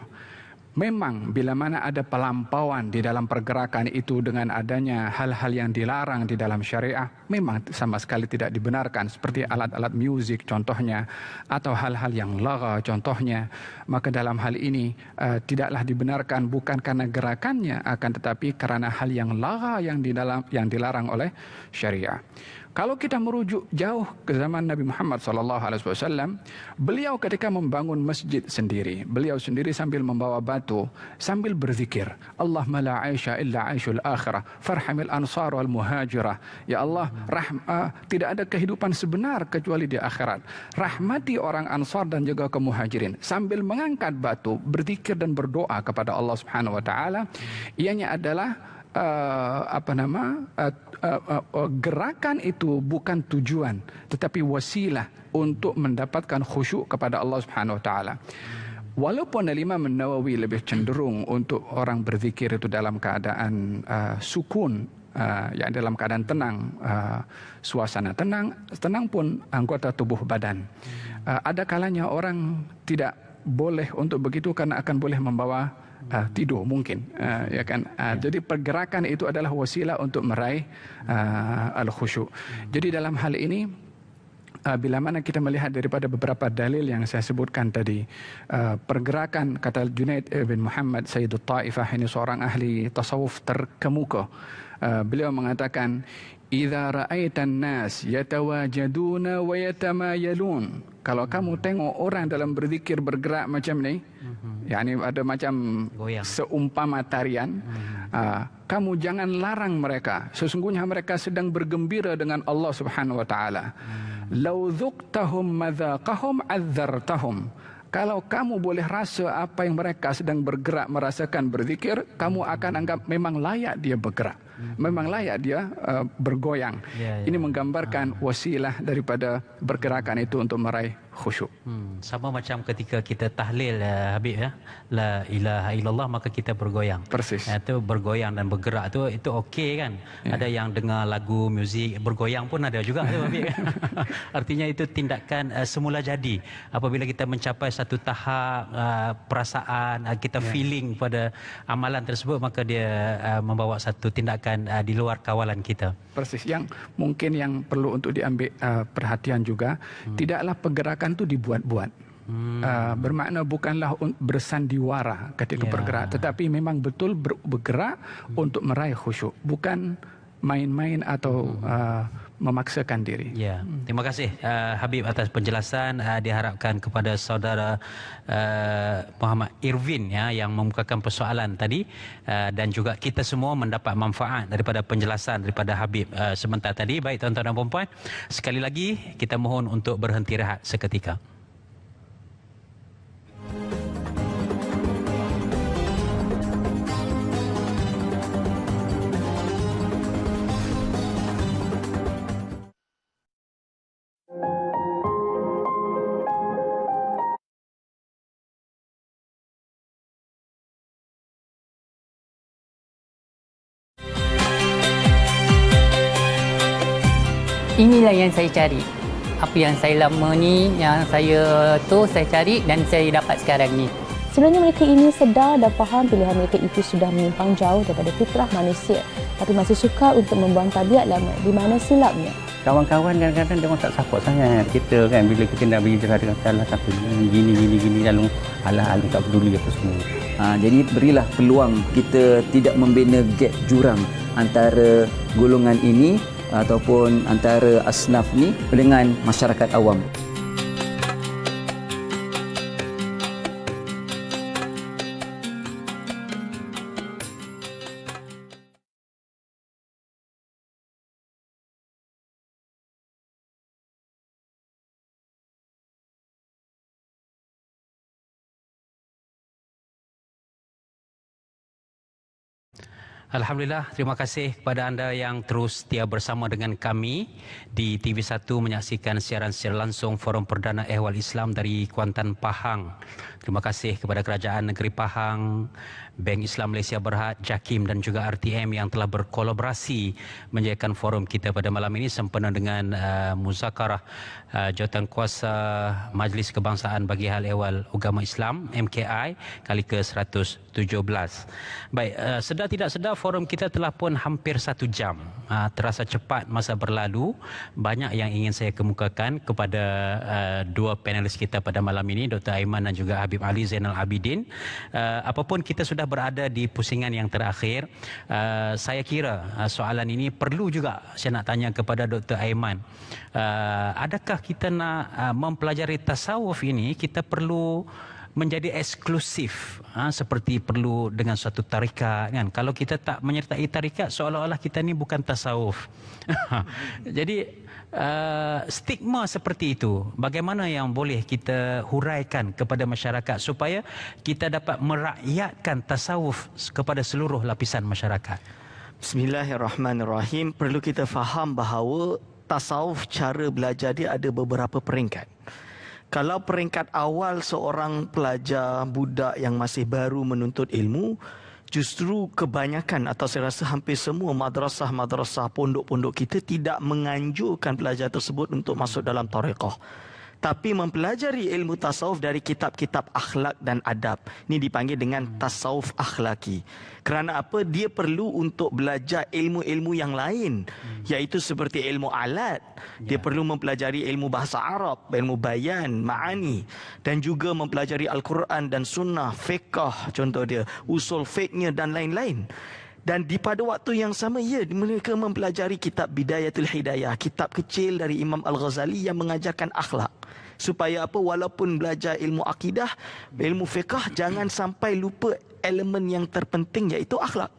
Memang bila mana ada pelampauan di dalam pergerakan itu dengan adanya hal-hal yang dilarang di dalam syariah, memang sama sekali tidak dibenarkan, seperti alat-alat musik contohnya, atau hal-hal yang lagha contohnya. Maka dalam hal ini tidaklah dibenarkan, bukan karena gerakannya, akan tetapi karena hal yang lagha yang dilarang oleh syariah. Kalau kita merujuk jauh ke zaman Nabi Muhammad SAW, beliau ketika membangun masjid sendiri, beliau sendiri sambil membawa batu, sambil berzikir, Allahumma la aisha illa aishul akhirah, farhamil ansar wal muhajirah. Ya Allah, tidak ada kehidupan sebenar kecuali di akhirat. Rahmati orang ansar dan juga kaum muhajirin. Sambil mengangkat batu, berzikir dan berdoa kepada Allah Subhanahu wa taala, ianya adalah gerakan itu bukan tujuan tetapi wasilah untuk mendapatkan khusyuk kepada Allah Subhanahu Wa Taala. Walaupun Imam Nawawi lebih cenderung untuk orang berzikir itu dalam keadaan sukun, yang dalam keadaan tenang, suasana tenang pun anggota tubuh badan. Ada kalanya orang tidak boleh untuk begitu karena akan boleh membawa tidur mungkin, ya kan. Jadi pergerakan itu adalah wasilah untuk meraih al-khusyuk. Jadi dalam hal ini, bila mana kita melihat daripada beberapa dalil yang saya sebutkan tadi, pergerakan, kata Junaid bin Muhammad Sayyidut Taifah, ini seorang ahli tasawuf terkemuka. Beliau mengatakan, "Idza ra'aitan nas yatawajaduna wa yatamayalun." Kalau kamu tengok orang dalam berzikir bergerak macam ni, yakni ada macam seumpama tarian, kamu jangan larang mereka. Sesungguhnya mereka sedang bergembira dengan Allah Subhanahu Wa Taala. Lau dhuqtahum madzaqahum azzartahum. Kalau kamu boleh rasa apa yang mereka sedang bergerak, merasakan berzikir, kamu akan anggap memang layak dia bergerak, memang layak dia bergoyang. Ini menggambarkan wasilah daripada bergerakan itu untuk meraih khusyuk.
Sama macam ketika kita tahlil, Habib, ya, la ilaha illallah, maka kita bergoyang.
Persis.
Itu bergoyang dan bergerak itu okey kan. Ada yang dengar lagu muzik bergoyang pun ada juga, Habib. Artinya itu tindakan semula jadi. Apabila kita mencapai satu tahap perasaan, kita feeling pada amalan tersebut, maka dia membawa satu tindakan di luar kawalan kita.
Persis. Yang mungkin yang perlu untuk diambil perhatian juga, tidaklah pergerakan itu dibuat-buat. Bermakna bukanlah bersandiwara ketika bergerak, tetapi memang betul bergerak untuk meraih khusyuk, bukan main-main atau memaksakan diri.
Ya, terima kasih Habib atas penjelasan. Diharapkan kepada saudara Muhammad Irvin, ya, yang membukakan persoalan tadi, dan juga kita semua mendapat manfaat daripada penjelasan daripada Habib sebentar tadi. Baik tuan-tuan dan puan-puan, sekali lagi kita mohon untuk berhenti rehat seketika.
Inilah yang saya cari. Apa yang saya lama ni, yang saya cari dan saya dapat sekarang ni.
Sebenarnya mereka ini sedar dan faham pilihan mereka itu sudah menyimpang jauh daripada fitrah manusia, tapi masih suka untuk membuang tabiat lama. Di mana silapnya?
Kawan-kawan kadang-kadang dia orang tak support sangat kita kan, bila kita nak berhijrah dengan salah satu gini lalu alah tak peduli apa semua.
Jadi berilah peluang, kita tidak membina gap jurang antara golongan ini ataupun antara asnaf ni dengan masyarakat awam.
Alhamdulillah, terima kasih kepada anda yang terus setia bersama dengan kami di TV1 menyaksikan siaran secara langsung Forum Perdana Ehwal Islam dari Kuantan, Pahang. Terima kasih kepada Kerajaan Negeri Pahang, Bank Islam Malaysia Berhad, JAKIM dan juga RTM yang telah berkolaborasi menjadikan forum kita pada malam ini sempena dengan muzakarah Jawatan Kuasa Majlis Kebangsaan bagi Hal Ehwal Agama Islam MKI kali ke-117. Baik, sedar tidak sedar forum kita telah pun hampir 1 jam. Terasa cepat masa berlalu. Banyak yang ingin saya kemukakan kepada dua panelis kita pada malam ini, Dr. Aiman dan juga Habib Ali Zainal Abidin. Apapun kita sudah berada di pusingan yang terakhir, saya kira soalan ini perlu juga saya nak tanya kepada Dr. Aiman. Adakah kita nak mempelajari tasawuf ini, kita perlu menjadi eksklusif seperti perlu dengan suatu tarikat kan? Kalau kita tak menyertai tarikat, seolah-olah kita ni bukan tasawuf. Jadi stigma seperti itu bagaimana yang boleh kita huraikan kepada masyarakat supaya kita dapat merakyatkan tasawuf kepada seluruh lapisan masyarakat?
Bismillahirrahmanirrahim. Perlu kita faham bahawa tasawuf cara belajar dia ada beberapa peringkat. Kalau peringkat awal seorang pelajar budak yang masih baru menuntut ilmu, justru kebanyakan atau saya rasa hampir semua madrasah-madrasah, pondok-pondok kita tidak menganjurkan pelajar tersebut untuk masuk dalam tarekat, tapi mempelajari ilmu tasawuf dari kitab-kitab akhlak dan adab. Ini dipanggil dengan tasawuf akhlaki. Kerana apa? Dia perlu untuk belajar ilmu-ilmu yang lain, iaitu seperti ilmu alat. Dia perlu mempelajari ilmu bahasa Arab, ilmu bayan, ma'ani, dan juga mempelajari Al-Quran dan Sunnah, fiqh contoh dia, usul fiqhnya dan lain-lain. Dan di pada waktu yang sama, mereka mempelajari kitab Bidayatul Hidayah, kitab kecil dari Imam Al-Ghazali yang mengajarkan akhlak. Supaya apa? Walaupun belajar ilmu akidah, ilmu fiqh, jangan sampai lupa elemen yang terpenting, iaitu akhlak.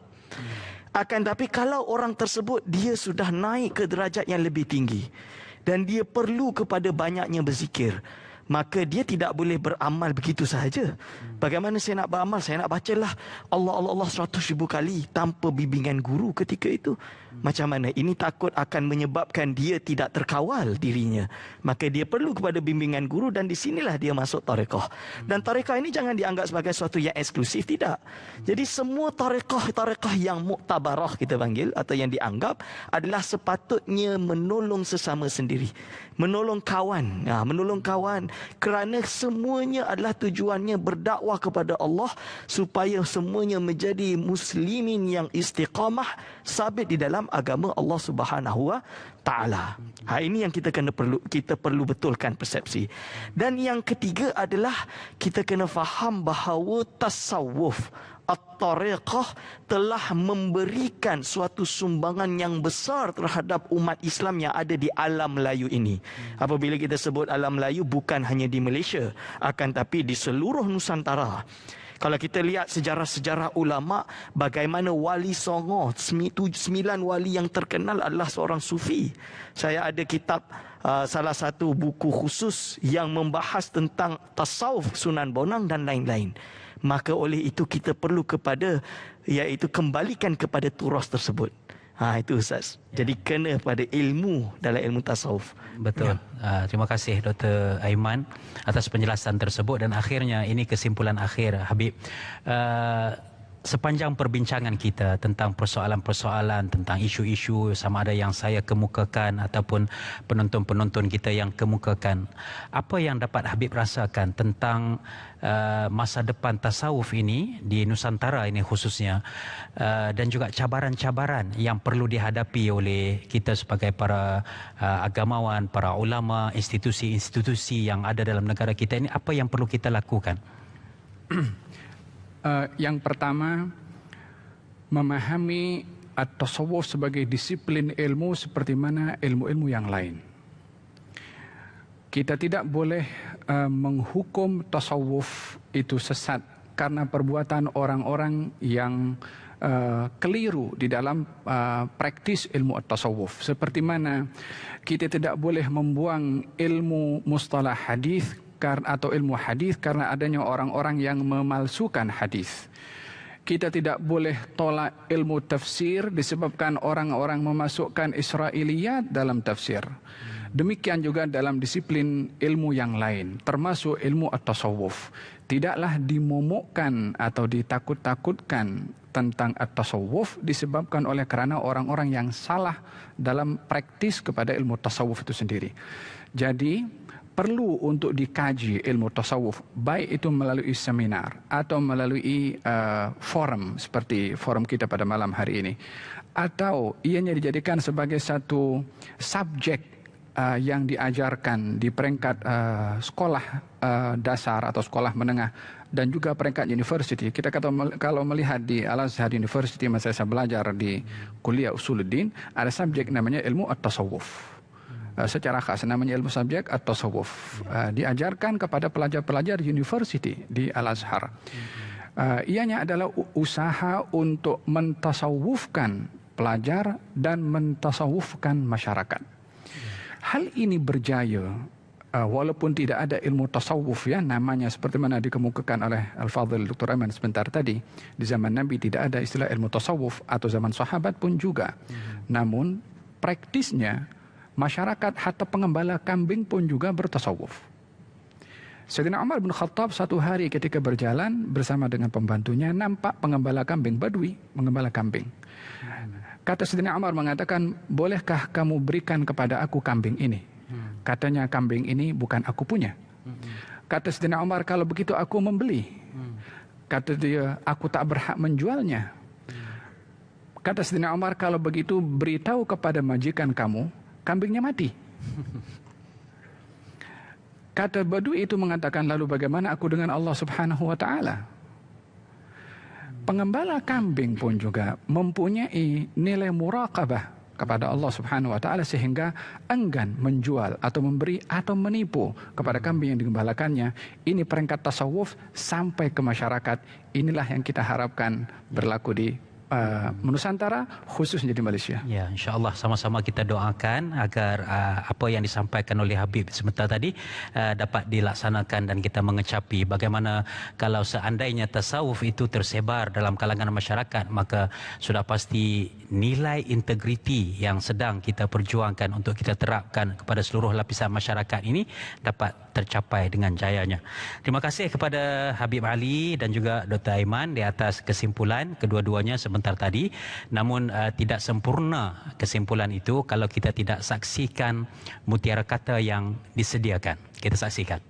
Akan tapi kalau orang tersebut dia sudah naik ke derajat yang lebih tinggi dan dia perlu kepada banyaknya berzikir, maka dia tidak boleh beramal begitu sahaja. Bagaimana saya nak beramal? Saya nak bacalah Allah 100,000 kali tanpa bimbingan guru ketika itu. Macam mana? Ini takut akan menyebabkan dia tidak terkawal dirinya. Maka dia perlu kepada bimbingan guru, dan di sinilah dia masuk tarekat. Dan tarekat ini jangan dianggap sebagai sesuatu yang eksklusif, tidak. Jadi semua tarekat yang muktabarah kita panggil atau yang dianggap adalah sepatutnya menolong sesama sendiri, menolong kawan, menolong kawan, kerana semuanya adalah tujuannya berdakwah kepada Allah supaya semuanya menjadi muslimin yang istiqamah, sabit di dalam agama Allah Subhanahu wa taala. Ini yang kita perlu betulkan persepsi. Dan yang ketiga adalah kita kena faham bahawa tasawuf at-tariqah telah memberikan suatu sumbangan yang besar terhadap umat Islam yang ada di alam Melayu ini. Apabila kita sebut alam Melayu, bukan hanya di Malaysia, akan tapi di seluruh Nusantara. Kalau kita lihat sejarah-sejarah ulama, bagaimana Wali Songo, 9 wali yang terkenal adalah seorang sufi. Saya ada kitab, salah satu buku khusus yang membahas tentang tasawuf Sunan Bonang dan lain-lain. Maka oleh itu kita perlu kepada, iaitu kembalikan kepada turas tersebut. Itu Ustaz. Jadi kena pada ilmu dalam ilmu tasawuf.
Betul. Terima kasih Dr. Aiman atas penjelasan tersebut. Dan akhirnya ini kesimpulan akhir Habib. Sepanjang perbincangan kita tentang persoalan-persoalan, tentang isu-isu, sama ada yang saya kemukakan ataupun penonton-penonton kita yang kemukakan, apa yang dapat Habib rasakan tentang masa depan tasawuf ini di Nusantara ini khususnya, dan juga cabaran-cabaran yang perlu dihadapi oleh kita sebagai para agamawan, para ulama, institusi-institusi yang ada dalam negara kita ini, apa yang perlu kita lakukan?
Yang pertama, memahami at-tasawuf sebagai disiplin ilmu seperti mana ilmu-ilmu yang lain. Kita tidak boleh menghukum tasawuf itu sesat karena perbuatan orang-orang yang keliru di dalam praktis ilmu at-tasawuf. Seperti mana kita tidak boleh membuang ilmu mustalah hadis atau ilmu hadis karena adanya orang-orang yang memalsukan hadis. Kita tidak boleh tolak ilmu tafsir disebabkan orang-orang memasukkan Israiliyat dalam tafsir. Demikian juga dalam disiplin ilmu yang lain, termasuk ilmu at-tasawuf. Tidaklah dimomokkan atau ditakut-takutkan tentang at-tasawuf disebabkan oleh kerana orang-orang yang salah dalam praktis kepada ilmu tasawuf itu sendiri. Jadi perlu untuk dikaji ilmu tasawuf, baik itu melalui seminar atau melalui forum seperti forum kita pada malam hari ini, atau ianya dijadikan sebagai satu subjek yang diajarkan di peringkat sekolah dasar atau sekolah menengah dan juga peringkat university. Kita kalau melihat di Al-Azhar University, masa saya belajar di kuliah Usuluddin, ada subjek namanya ilmu at-tasawuf. Secara khas namanya ilmu subjek at-tasawuf. Diajarkan kepada pelajar-pelajar university di Al-Azhar. Ianya adalah usaha untuk mentasawufkan pelajar dan mentasawufkan masyarakat. Hal ini berjaya walaupun tidak ada ilmu tasawuf ya namanya seperti mana dikemukakan oleh Al-Fadhil Dr. Aiman sebentar tadi, di zaman Nabi tidak ada istilah ilmu tasawuf atau zaman sahabat pun juga. Namun praktisnya masyarakat hatta pengembala kambing pun juga bertasawuf. Sayyidina Umar bin Khattab satu hari ketika berjalan bersama dengan pembantunya nampak pengembala kambing Badui mengembala kambing. Kata Sayyidina Umar mengatakan, bolehkah kamu berikan kepada aku kambing ini? Katanya, kambing ini bukan aku punya. Kata Sayyidina Umar, kalau begitu aku membeli. Kata dia, aku tak berhak menjualnya. Kata Sayyidina Umar, kalau begitu beritahu kepada majikan kamu, kambingnya mati. Kata Badui itu mengatakan, lalu bagaimana aku dengan Allah Subhanahu wa Ta'ala? Pengembala kambing pun juga mempunyai nilai muraqabah kepada Allah Subhanahu wa Ta'ala sehingga enggan menjual atau memberi atau menipu kepada kambing yang digembalakannya. Ini peringkat tasawuf sampai ke masyarakat. Inilah yang kita harapkan berlaku di Nusantara, khususnya di Malaysia.
Ya, insya-Allah sama-sama kita doakan agar apa yang disampaikan oleh Habib sebentar tadi dapat dilaksanakan dan kita mengecapi bagaimana kalau seandainya tasawuf itu tersebar dalam kalangan masyarakat, maka sudah pasti nilai integriti yang sedang kita perjuangkan untuk kita terapkan kepada seluruh lapisan masyarakat ini dapat tercapai dengan jayanya. Terima kasih kepada Habib Ali dan juga Dr. Aiman di atas kesimpulan kedua-duanya sebentar tadi. Namun tidak sempurna kesimpulan itu kalau kita tidak saksikan mutiara kata yang disediakan. Kita saksikan.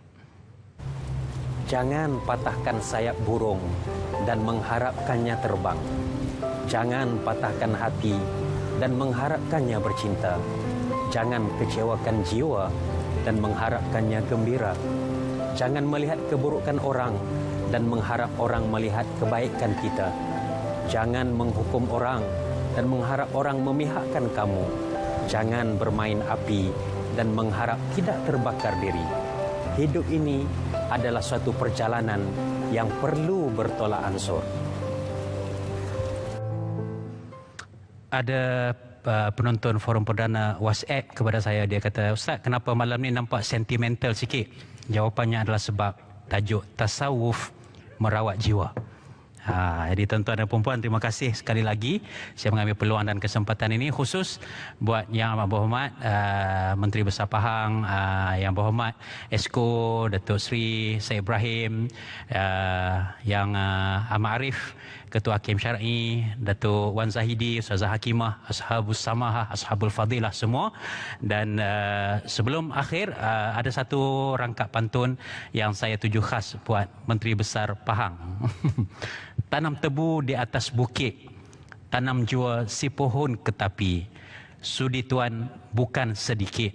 Jangan patahkan sayap burung dan mengharapkannya terbang. Jangan patahkan hati dan mengharapkannya bercinta. Jangan kecewakan jiwa dan mengharapkannya gembira. Jangan melihat keburukan orang dan mengharap orang melihat kebaikan kita. Jangan menghukum orang dan mengharap orang memihakkan kamu. Jangan bermain api dan mengharap tidak terbakar diri. Hidup ini adalah suatu perjalanan yang perlu bertolak ansur. Ada penonton forum perdana WhatsApp kepada saya. Dia kata, Ustaz, kenapa malam ni nampak sentimental sikit? Jawapannya adalah sebab tajuk tasawuf merawat jiwa. Jadi tuan-tuan dan puan-puan, terima kasih sekali lagi saya mengambil peluang dan kesempatan ini khusus buat Yang Amat Berhormat Menteri Besar Pahang, Yang Berhormat Esko Datuk Seri Syed Ibrahim, Yang Amat Arif Ketua Hakim Syar'i, Datuk Wan Zahidi, Ustazah Hakimah, Ashabus Samahah, Ashabul Fadilah semua. Dan sebelum akhir ada satu rangkap pantun yang saya tuju khas buat Menteri Besar Pahang. Tanam tebu di atas bukit, tanam jua si pohon ke tepi. Sudi tuan bukan sedikit,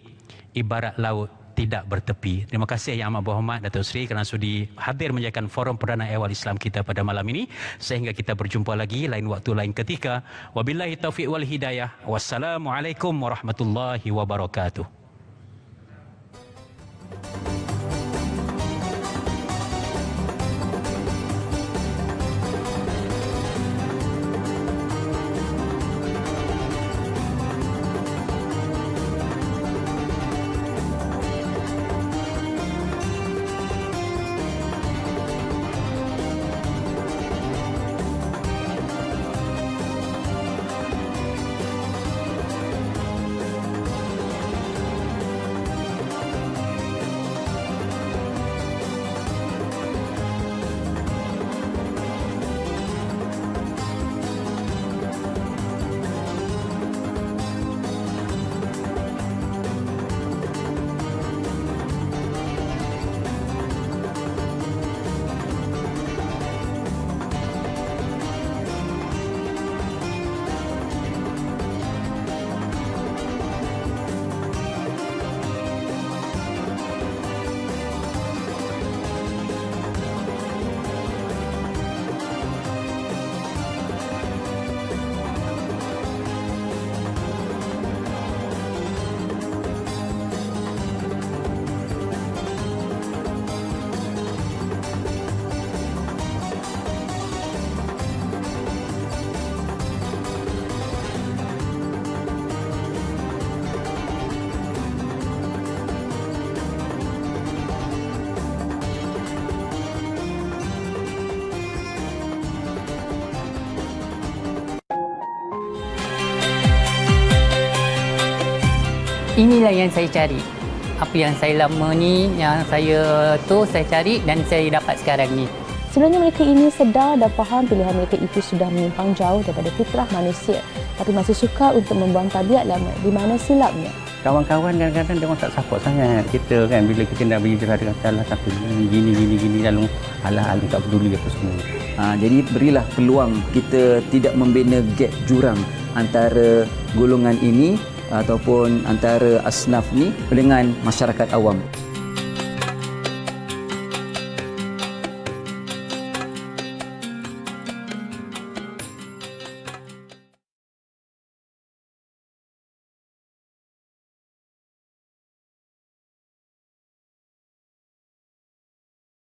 ibarat laut tidak bertepi. Terima kasih Yang Amat Berhormat Datuk Seri kerana sudi hadir menjayakan forum perdana ehwal Islam kita pada malam ini. Sehingga kita berjumpa lagi lain waktu lain ketika. Wabillahi taufiq wal hidayah. Wassalamualaikum warahmatullahi wabarakatuh.
inilah yang saya cari. Apa yang saya lama ni, yang saya cari dan saya dapat sekarang ni.
Sebenarnya mereka ini sedar dan faham pilihan mereka itu sudah menyimpang jauh daripada fitrah manusia, tapi masih suka untuk membuang tabiat lama. Di mana silapnya?
Kawan-kawan kadang-kadang dia orang tak support sangat kita kan, bila kita nak berhijrah dengan Allah satu gini lalu alah tak peduli apa semua.
Jadi berilah peluang, kita tidak membina gap jurang antara golongan ini ataupun antara asnaf ni dengan masyarakat awam.